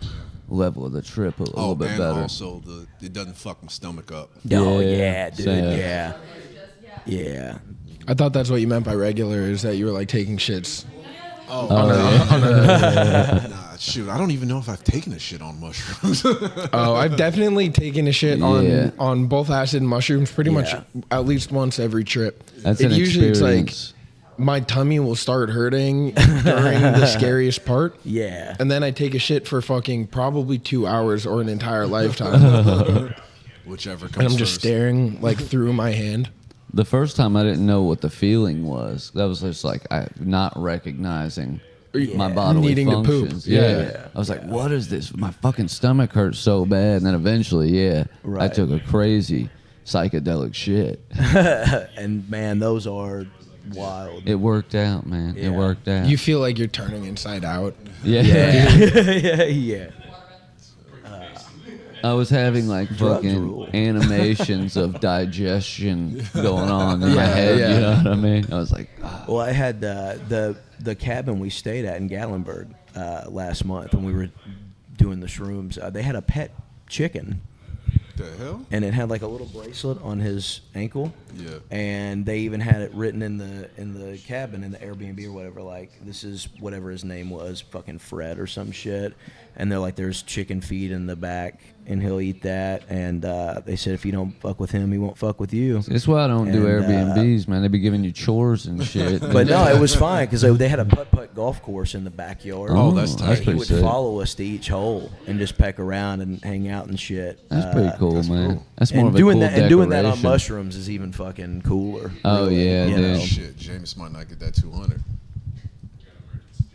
level of the trip a little bit and better. also it doesn't fuck my stomach up. Oh Yeah, yeah, dude. same. Yeah. Yeah. I thought that's what you meant by regular, is that you were like taking shits. Nah, shoot, I don't even know if I've taken a shit on mushrooms. Oh, I've definitely taken a shit Yeah. on both acid and mushrooms pretty much Yeah. at least once every trip. That's It an usually it's like experience. my tummy will start hurting during the scariest part. Yeah. And then I take a shit for fucking probably 2 hours or an entire lifetime. Whichever comes And I'm just first. staring like through my hand. The first time I didn't know what the feeling was. That was just like I not recognizing my bodily Needing to poop. functions. Yeah. I was like, what is this? My fucking stomach hurts so bad. And then eventually, I Right. took a crazy psychedelic shit. And man, those are wild. It worked out, man. Yeah. It worked out. You feel like you're turning inside out. yeah. yeah. I was having like Drugs fucking rule. animations of digestion going on in my Yeah, head. yeah. You know what I mean? I was like, ah. Well, I had the cabin we stayed at in Gatlinburg last month when we were doing the shrooms. They had a pet chicken, The hell? and it had like a little bracelet on his ankle. Yeah. And they even had it written in the cabin in the Airbnb or whatever, like, this is whatever his name was, fucking Fred or some shit. And they're like, there's chicken feed in the back, and he'll eat that. And they said if you don't fuck with him, he won't fuck with you. That's why I don't do And, Airbnbs, man. They be giving you chores and shit. But no, it was fine because they had a putt-putt golf course in the backyard. Oh, that's And tight. he pretty would sick. follow us to each hole and just peck around and hang out and shit. That's pretty cool, That's man. cool. That's more And of a doing cool that and doing that on decoration. mushrooms is even fucking cooler. Oh, really, yeah, you dude. know? Shit, James might not get that 200.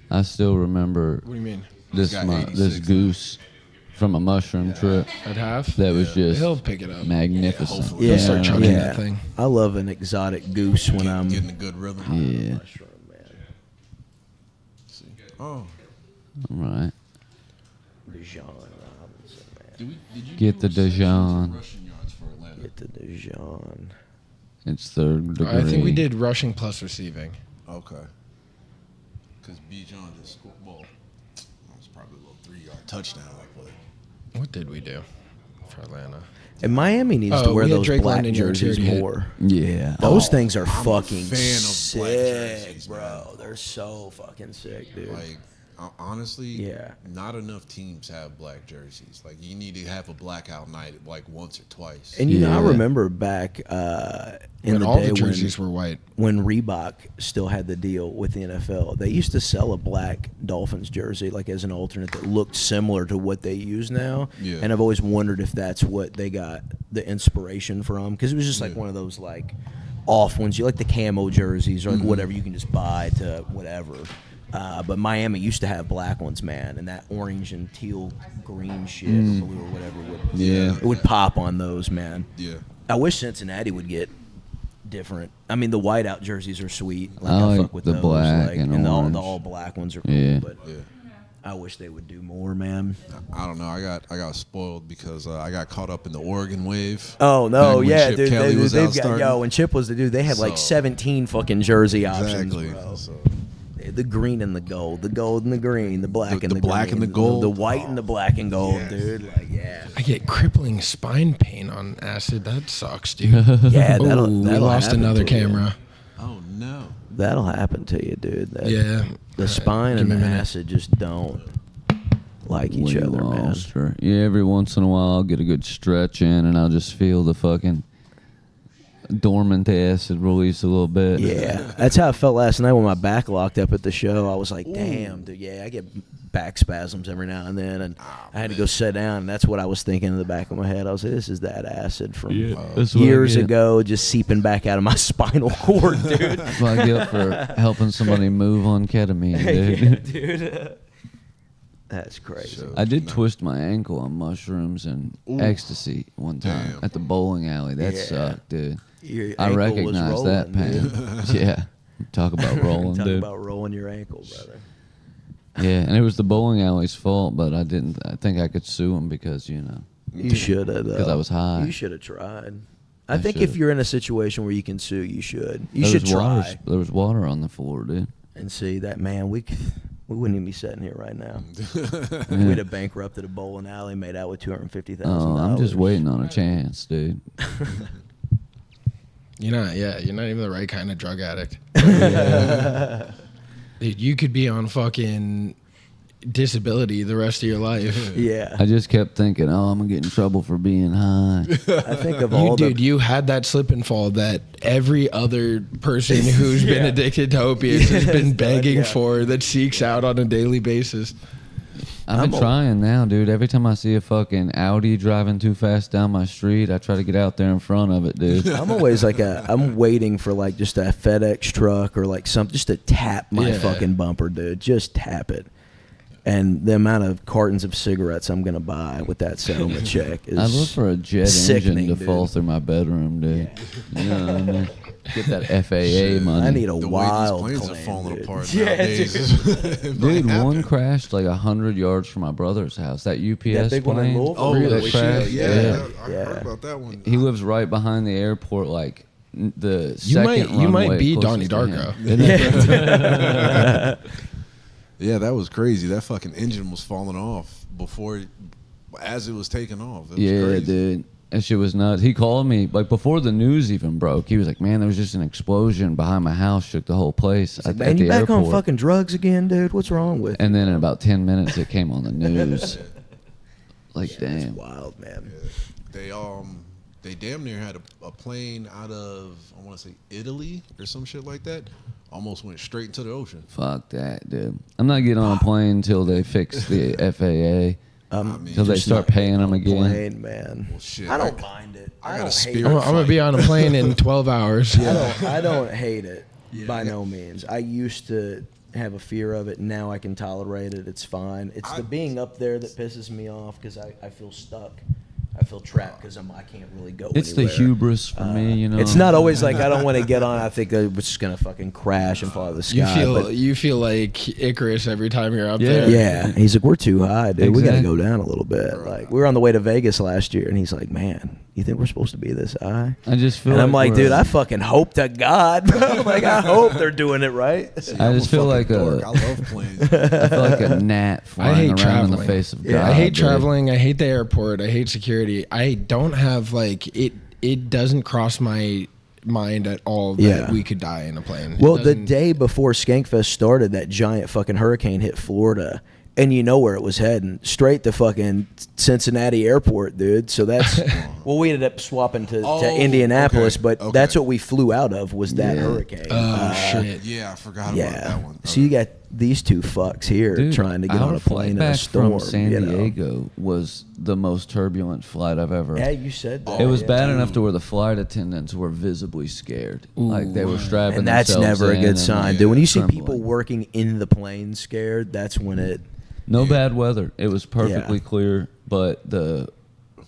I still remember What do you mean? this got this 86. goose from a mushroom trip At half? that was just He'll pick it up. magnificent. hopefully. Yeah, He'll start chugging yeah. that thing. I love an exotic goose when I'm Getting a good rhythm. Yeah. mushroom, man. Oh. All right. Dijon Robinson, man. Did you Get the Dijon. Russian yards for Atlanta? Get the Dijon. It's third degree. I think we did rushing plus receiving. Okay. Because Bijan just scored. Well, that was probably a little 3-yard touchdown. But What did we do for Atlanta? And Miami needs to Oh, wear we had those Drake black London yards jerseys here to hit. more. Yeah. Those things are I'm a fucking fan of black sick, jerseys, bro. man. They're so fucking sick, dude. like, Honestly, Yeah. not enough teams have black jerseys. Like you need to have a blackout night like once or twice. And you know, I Yeah. remember back in When the all day the jerseys were white. when Reebok still had the deal with the NFL, they used to sell a black Dolphins jersey like as an alternate that looked similar to what they use now. Yeah. And I've always wondered if that's what they got the inspiration from, because it was just like one of those like off ones. You like the camo jerseys or like whatever you can just buy to whatever. But Miami used to have black ones, man, and that orange and teal green shit or blue or whatever it would pop on those, man. Yeah. I wish Cincinnati would get different. I mean, the whiteout jerseys are sweet. Like, I I like fuck with the those. black like, and the orange. all black ones are cool. Yeah. But Yeah. I wish they would do more, man. I don't know. I got spoiled because I got caught up in the Oregon wave. Oh no, Back when yeah, Chip dude. Kelly was They've out got starting. when Chip was the dude. They had like So- 17 fucking jersey Exactly. options, bro. So, The green and the gold and the green, the black and The the black green, and the gold. the white and the black and gold, Yes. dude. Like, yeah, I get crippling spine pain on acid. That sucks, dude. yeah. Ooh, we lost happen another to you. camera. oh no. That'll happen to you, dude. Yeah. The spine Give and me the a minute. acid just don't like each We other, man. lost her. Yeah, every once in a while I'll get a good stretch in and I'll just feel the fucking dormant acid release a little bit. Yeah, that's how I felt last night when my back locked up at the show. I was like, damn, dude, yeah, I get back spasms every now and then, and I had to go sit down, and that's what I was thinking in the back of my head. I was like, this is that acid from That's what I years get. ago just seeping back out of my spinal cord, dude. That's what I get for helping somebody move on ketamine, dude. Yeah, dude. That's crazy. I did twist my ankle on mushrooms and ecstasy one time Damn. at the bowling alley. That Yeah. sucked, dude. Your I ankle was recognize that rolling, pain. dude. Yeah. Talk about rolling, Talk dude. about rolling your ankle, brother. Yeah, and it was the bowling alley's fault, but I didn't. I think I could sue him because You should have, though. 'Cause I was high. You should have tried. I think should've. if you're in a situation where you can sue, you should. You there should was try. There was water on the floor, dude. And see that, man, we wouldn't even be sitting here right now. Yeah. We'd have bankrupted a bowling alley, made out with $250,000. Oh, I'm just waiting on a chance, dude. You're not even the right kind of drug addict. Dude, you could be on fucking disability the rest of your life. Yeah, I just kept thinking, oh, I'm gonna get in trouble for being high. I think of all the. You had that slip and fall that every other person who's been Yeah. addicted to opiates has been begging yeah. for, that seeks out on a daily basis. I've been trying now, dude. Every time I see a fucking Audi driving too fast down my street, I try to get out there in front of it, dude. I'm always like I'm waiting for like just a FedEx truck or like something just to tap my Yeah. fucking bumper, dude. Just tap it. And the amount of cartons of cigarettes I'm gonna buy with that settlement check is. I look for a jet sickening, engine to dude. fall through my bedroom, dude. You know what I mean? Get that FAA money. I need a The wild way these planes plane, are falling dude. apart Yeah, nowadays. Dude, one crashed like 100 yards from my brother's house. That UPS That big one in plane. Louisville? Oh, that shit. crashed. Yeah, I Yeah. heard about that one. He lives right behind the airport, like the You second might runway be closest Donnie to him. Darko. Isn't it? Yeah, that was crazy. That fucking engine was falling off as it was taking off. It was Yeah, crazy. dude. That shit was nuts. He called me like before the news even broke. He was like, "Man, there was just an explosion behind my house, shook the whole place at, Man, at you the back airport." on fucking drugs again, dude? What's wrong with? And then in about 10 minutes, it came on the news. Like, That's damn. wild, man. They damn near had a plane out of, I want to say, Italy or some shit like that. Almost went straight into the ocean. Fuck that, dude. I'm not getting on a plane until they fix the FAA. Until they Just start not paying getting them on a again. plane, man. Well, shit. I don't mind it. I got a don't hate spirit. it. I'm gonna be on a plane in 12 hours. I don't hate it by no means. I used to have a fear of it. Now I can tolerate it. It's fine. It's the being up there that pisses me off because I feel stuck. I feel trapped because I can't really go It's anywhere. the hubris for me, you know. It's not always like I don't want to get on. I think we're just gonna fucking crash and fall out of the sky. You feel like Icarus every time you're up Yeah. there. yeah, he's like, we're too high, dude. We got to Exactly. go down a little bit. Like we were on the way to Vegas last year, and he's like, man, you think we're supposed to be this high? I just feel And I'm like, we're- dude, I fucking hope to God, bro. I'm like, I hope they're doing it right. I just feel like dork. a, I love planes. I feel like a gnat flying hate around in traveling. the face of Yeah, God. I hate dude. traveling. I hate the airport. I hate security. I don't have like it. It doesn't cross my mind at all that Yeah. we could die in a plane. It Well, the doesn't- day before Skankfest started, that giant fucking hurricane hit Florida, and you know where it was heading, straight to fucking Cincinnati Airport, dude. So that's well, we ended up swapping to Oh, Indianapolis, okay, but okay. that's what we flew out of was that Yeah. hurricane. Oh shit! Yeah, I forgot about Yeah. that one. So you got these two fucks here Dude, trying to get our on a flight plane in a back storm. from San you know? Diego was the most turbulent flight I've ever. Yeah, you said that. It was yeah. bad enough to where the flight attendants were visibly scared, like they were strapping. And that's themselves never a in good and, sign, like, dude. When you see trembling. people working in the plane scared, that's when it. No bad weather. It was perfectly Yeah. clear, but the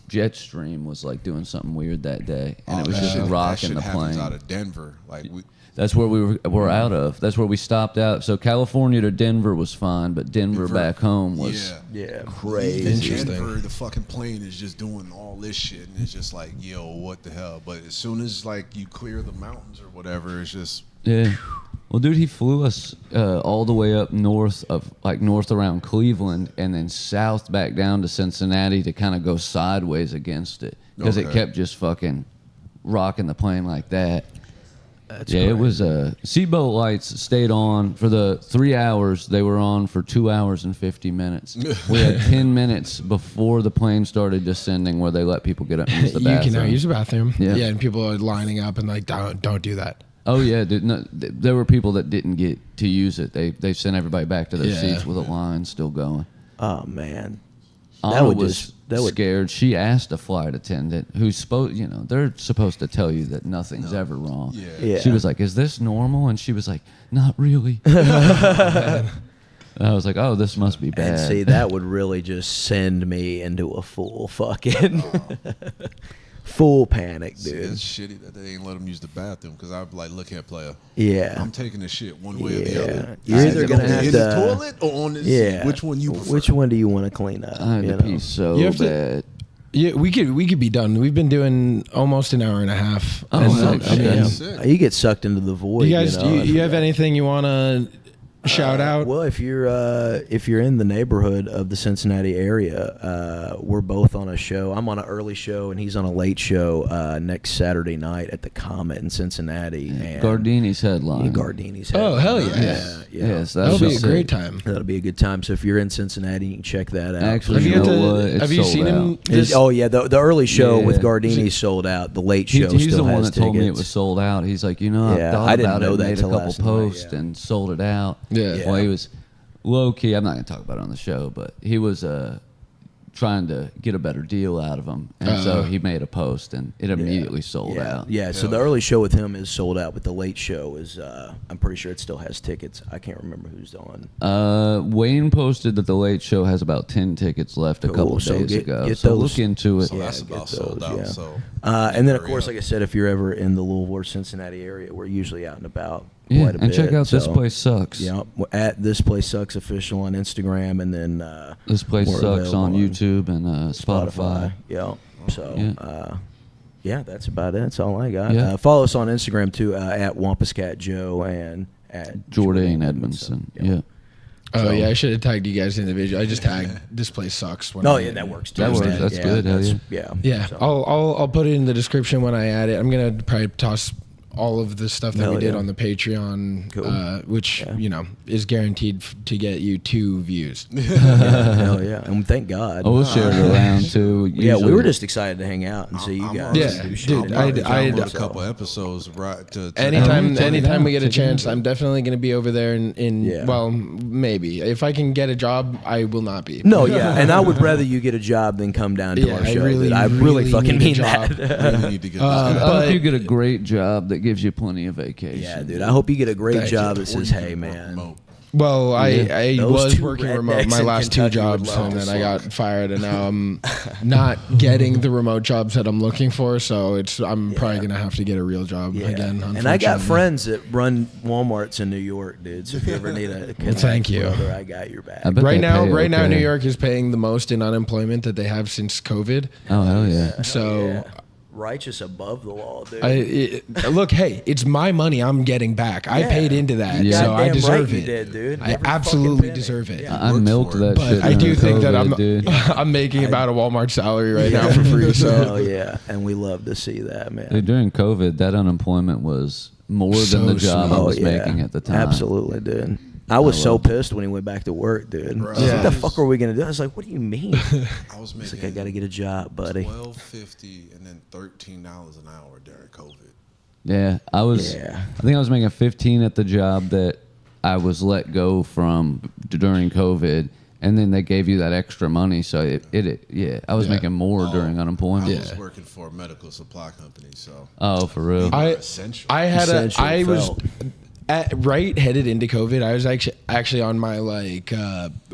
jet stream was like doing something weird that day, and it was just rocking the happens plane. out of Denver. Like we, That's where we were out of. That's where we stopped out. So California to Denver was fine, but Denver back home was. Yeah, In crazy. Denver, the fucking plane is just doing all this shit, and it's just like, yo, what the hell? But as soon as like you clear the mountains or whatever, it's just Yeah. Well, dude, he flew us all the way up north around Cleveland, and then south back down to Cincinnati to kind of go sideways against it because it Okay. kept just fucking rocking the plane like that. That's Yeah, it great. was. Seatbelt lights stayed on for the 3 hours. They were on for 2 hours and 50 minutes. We had 10 minutes before the plane started descending where they let people get up and use the You bathroom. can now use the bathroom. Yeah. Yeah, and people are lining up and like, don't do that. Oh yeah, dude, no, there were people that didn't get to use it. They sent everybody back to their Yeah. seats with a line still going. Oh man. Anna would was just- that would- scared. She asked a flight attendant who's supposed, they're supposed to tell you that nothing's ever wrong. Yeah. She was like, "Is this normal?" And she was like, "Not really." I was like, "Oh, this must be bad." And see, that would really just send me into a full fucking full panic, see, dude. it's shitty that they ain't let them use the bathroom because I'm like, look here, player. Yeah. I'm taking this shit one way or the Yeah. other. You're Is either it gonna gonna have be to- in the toilet or on the Yeah. seat? Which one you prefer? Which one do you want to clean up? I had you to know? pee so You have to- bad. Yeah, we could be done. We've been doing almost an hour and a half. Oh, And, nice. I mean, Yeah. Sick. You get sucked into the void. you guys, you know, you have anything you want to shout out? Well, if you're in the neighborhood of the Cincinnati area, we're both on a show. I'm on an early show, and he's on a late show next Saturday night at the Comet in Cincinnati. And Gardini's headline. Gardini's. Oh, hell headline. yes. Yeah. Yes, That'll that's be a just great it. time. That'll be a good time. So if you're in Cincinnati, you can check that out. Actually, Have you, you got know to- what? It's have you sold seen him? out. This, Oh yeah, the early show Yeah. with Gardini sold out. The late show He's still the one has that told me it tickets. was sold out. He's like, Yeah, I thought I didn't about know it, that made a till couple last night, posts yeah. and sold it out. Yeah. Well, he was low key. I'm not gonna talk about it on the show, but he was trying to get a better deal out of him, and so he made a post, and it immediately sold yeah. out. Yeah, so the early show with him is sold out, but the late show is I'm pretty sure it still has tickets. I can't remember who's on. Wayne posted that the Late Show has about 10 tickets left a Cool. couple So days get ago. those. So look into it. So that's get about sold those, out. yeah. So And then of hurry course, up. like I said, if you're ever in the Louisville or Cincinnati area, we're usually out and about Yeah, quite a bit. and check out This so, Place Sucks. Yeah, at This Place Sucks official on Instagram, and then This Place we're Sucks on available YouTube and Spotify. Yeah. So, Yeah. yeah, that's about it. That's all I got. Yeah. Follow us on Instagram too at Wampuscat Joe and at Jordan Edmondson. Yeah. Oh So- yeah, I should have tagged you guys in the video. I just tagged "This place sucks." When No, I- yeah, that works too. That works. man. That's good. Hell yeah. Yeah. Yeah, So- I'll put it in the description when I add it. I'm gonna probably toss all of the stuff that Hell we did yeah. on the Patreon, Cool. which Yeah. is guaranteed to get you 2 views. Hell yeah. And thank God. Oh, we'll share it around too. Yeah, we Usually- were just excited to hang out and see you I'm guys. already- Yeah, do shit. dude, I'm I'd- already download I'd- a couple episodes right to Anytime, check it anytime out. we get a Check it chance, out. I'm definitely gonna be over there. In Yeah. well, maybe if I can get a job, I will not be. No, yeah, and I would rather you get a job than come down to Yeah, our I show. really, dude. I really really fucking need a mean job. that. really need to get I but- hope you get a great job that gives you plenty of vacation. Yeah, dude. I hope you get a great Thank job you. that says, "Hey, man." Well, I Those was two working rednecks remote my in last 2 Kentucky would jobs, love and to then I got smoke. fired, and now I'm not getting the remote jobs that I'm looking for. So I'm probably gonna have to get a real job Yeah. again. And I got unfortunately. friends that run Walmarts in New York, dude. So if you ever need a connect, thank you. brother, I got your back. I bet Right they now, pay right now, okay. New York is paying the most in unemployment that they have since COVID. Oh hell yeah! So yeah. righteous above the law, dude. Look, hey, it's my money. I'm getting back. I Yeah. paid into that, Yeah. so I Goddamn deserve right it. you did, dude. I Every fucking absolutely penny. deserve it. Yeah. I milked that But shit. I do during think that COVID, dude. I'm making about a Walmart salary right now for free. So Hell yeah, and we love to see that, man. Dude, during COVID, that unemployment was more than the job I small. was making at the time. Absolutely, dude. I was so pissed when he went back to work, dude. I was like, Yeah. what the fuck are we gonna do? I was like, what do you mean? I was It's making like, I gotta get a job, buddy. $12.50 and then $13 an hour during COVID. Yeah, I was. Yeah. I think I was making 15 at the job that I was let go from during COVID, and then they gave you that extra money. So I was making more during unemployment. I was working for a medical supply company, so Oh, for real? essential. Essential I was felt. right headed into COVID. I was actually on my like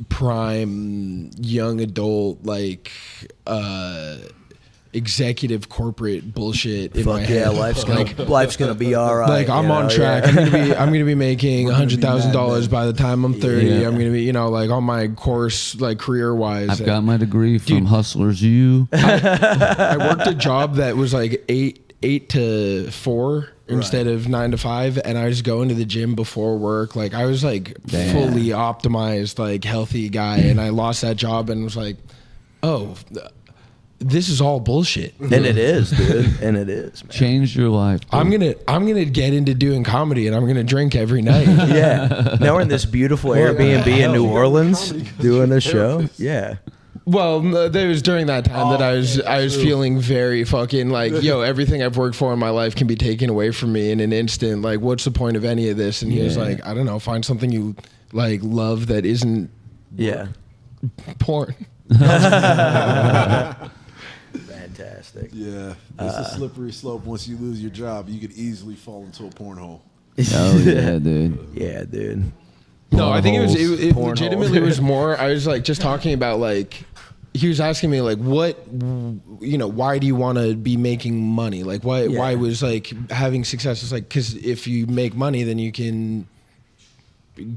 prime young adult like executive corporate bullshit in my Fuck head. yeah, life's gonna be all right. Like I'm you on know, track. yeah. I'm gonna be making $100,000 by the time I'm 30. Yeah. I'm gonna be like on my course like career wise. I've got my degree from Hustlers U. I worked a job that was like 8 to 4 instead of 9 to 5, and I was going to the gym before work. Like I was like fully optimized, like healthy guy, and I lost that job and was like, oh, this is all bullshit. And it is, dude. And it is, man. Changed your life. Dude. I'm gonna get into doing comedy, and I'm gonna drink every night. Yeah. Now we're in this beautiful Airbnb in New Orleans doing a show. Yeah. Well, no, there was during that time that I was feeling very fucking like, yo, everything I've worked for in my life can be taken away from me in an instant. Like, what's the point of any of this? And he was like, I don't know, find something you like love that isn't Yeah. porn. Fantastic. Yeah, it's a slippery slope. Once you lose your job, you could easily fall into a porn hole. Oh yeah, dude. Yeah, dude. No, I think it Porn legitimately holes. was more. I was like just talking about like he was asking me like what why do you want to be making money? Like why was like having success? It's like because if you make money, then you can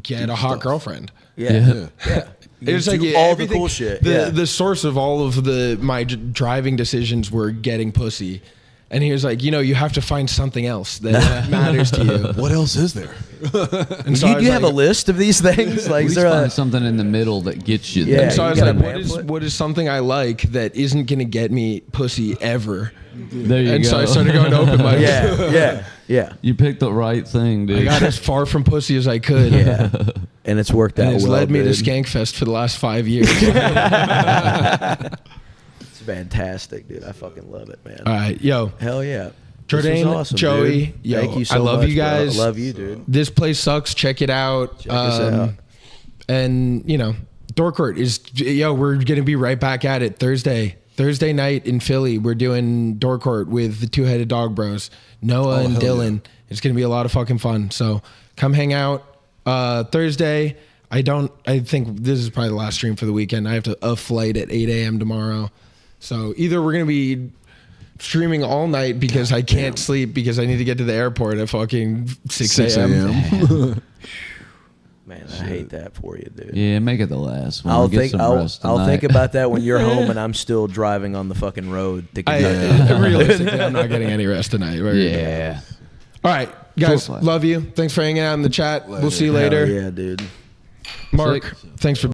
get a hot girlfriend. Yeah. Yeah. It was like do all the cool shit. The source of all of my driving decisions were getting pussy. And he was like, you have to find something else that matters to you. What else is there? And so Do I was you have like- a list of these things? Like, At is least there a, find something in the middle that gets you Yeah, there. And so I you was got like, a pamphlet? what is something I like that isn't going to get me pussy ever? There you And go. so I started going to open mics. yeah. You picked the right thing, dude. I got as far from pussy as I could. Yeah. And it's worked out And it's well, led me to dude. Skankfest for the last 5 years. It's fantastic, dude. I fucking love it, man. All right, yo. Hell yeah. Jordan, This was awesome, Joey, dude. yo, Thank you so I love much, you bro. guys. I love you, dude. This place sucks. Check it out. Check us out. And Dorcourt is we're gonna be right back at it Thursday night in Philly. We're doing Dorcourt with the Two-Headed Dog Bros, Noah and hell Dylan. It's gonna be a lot of fucking fun. So come hang out Thursday. I think this is probably the last stream for the weekend. I have a flight at 8 a.m. tomorrow. So either we're gonna be streaming all night because I can't sleep because I need to get to the airport at fucking 6 a.m. Man, I hate that for you, dude. Yeah, make it the last one. I'll Get think some I'll, rest I'll think tonight. about that when you're home and I'm still driving on the fucking road to Kentucky. Realistically, I'm not getting any rest tonight. Yeah. All right, guys, Cool. love you. Thanks for hanging out in the chat. We'll see you later. Hell yeah, dude. Mark, Sick. thanks for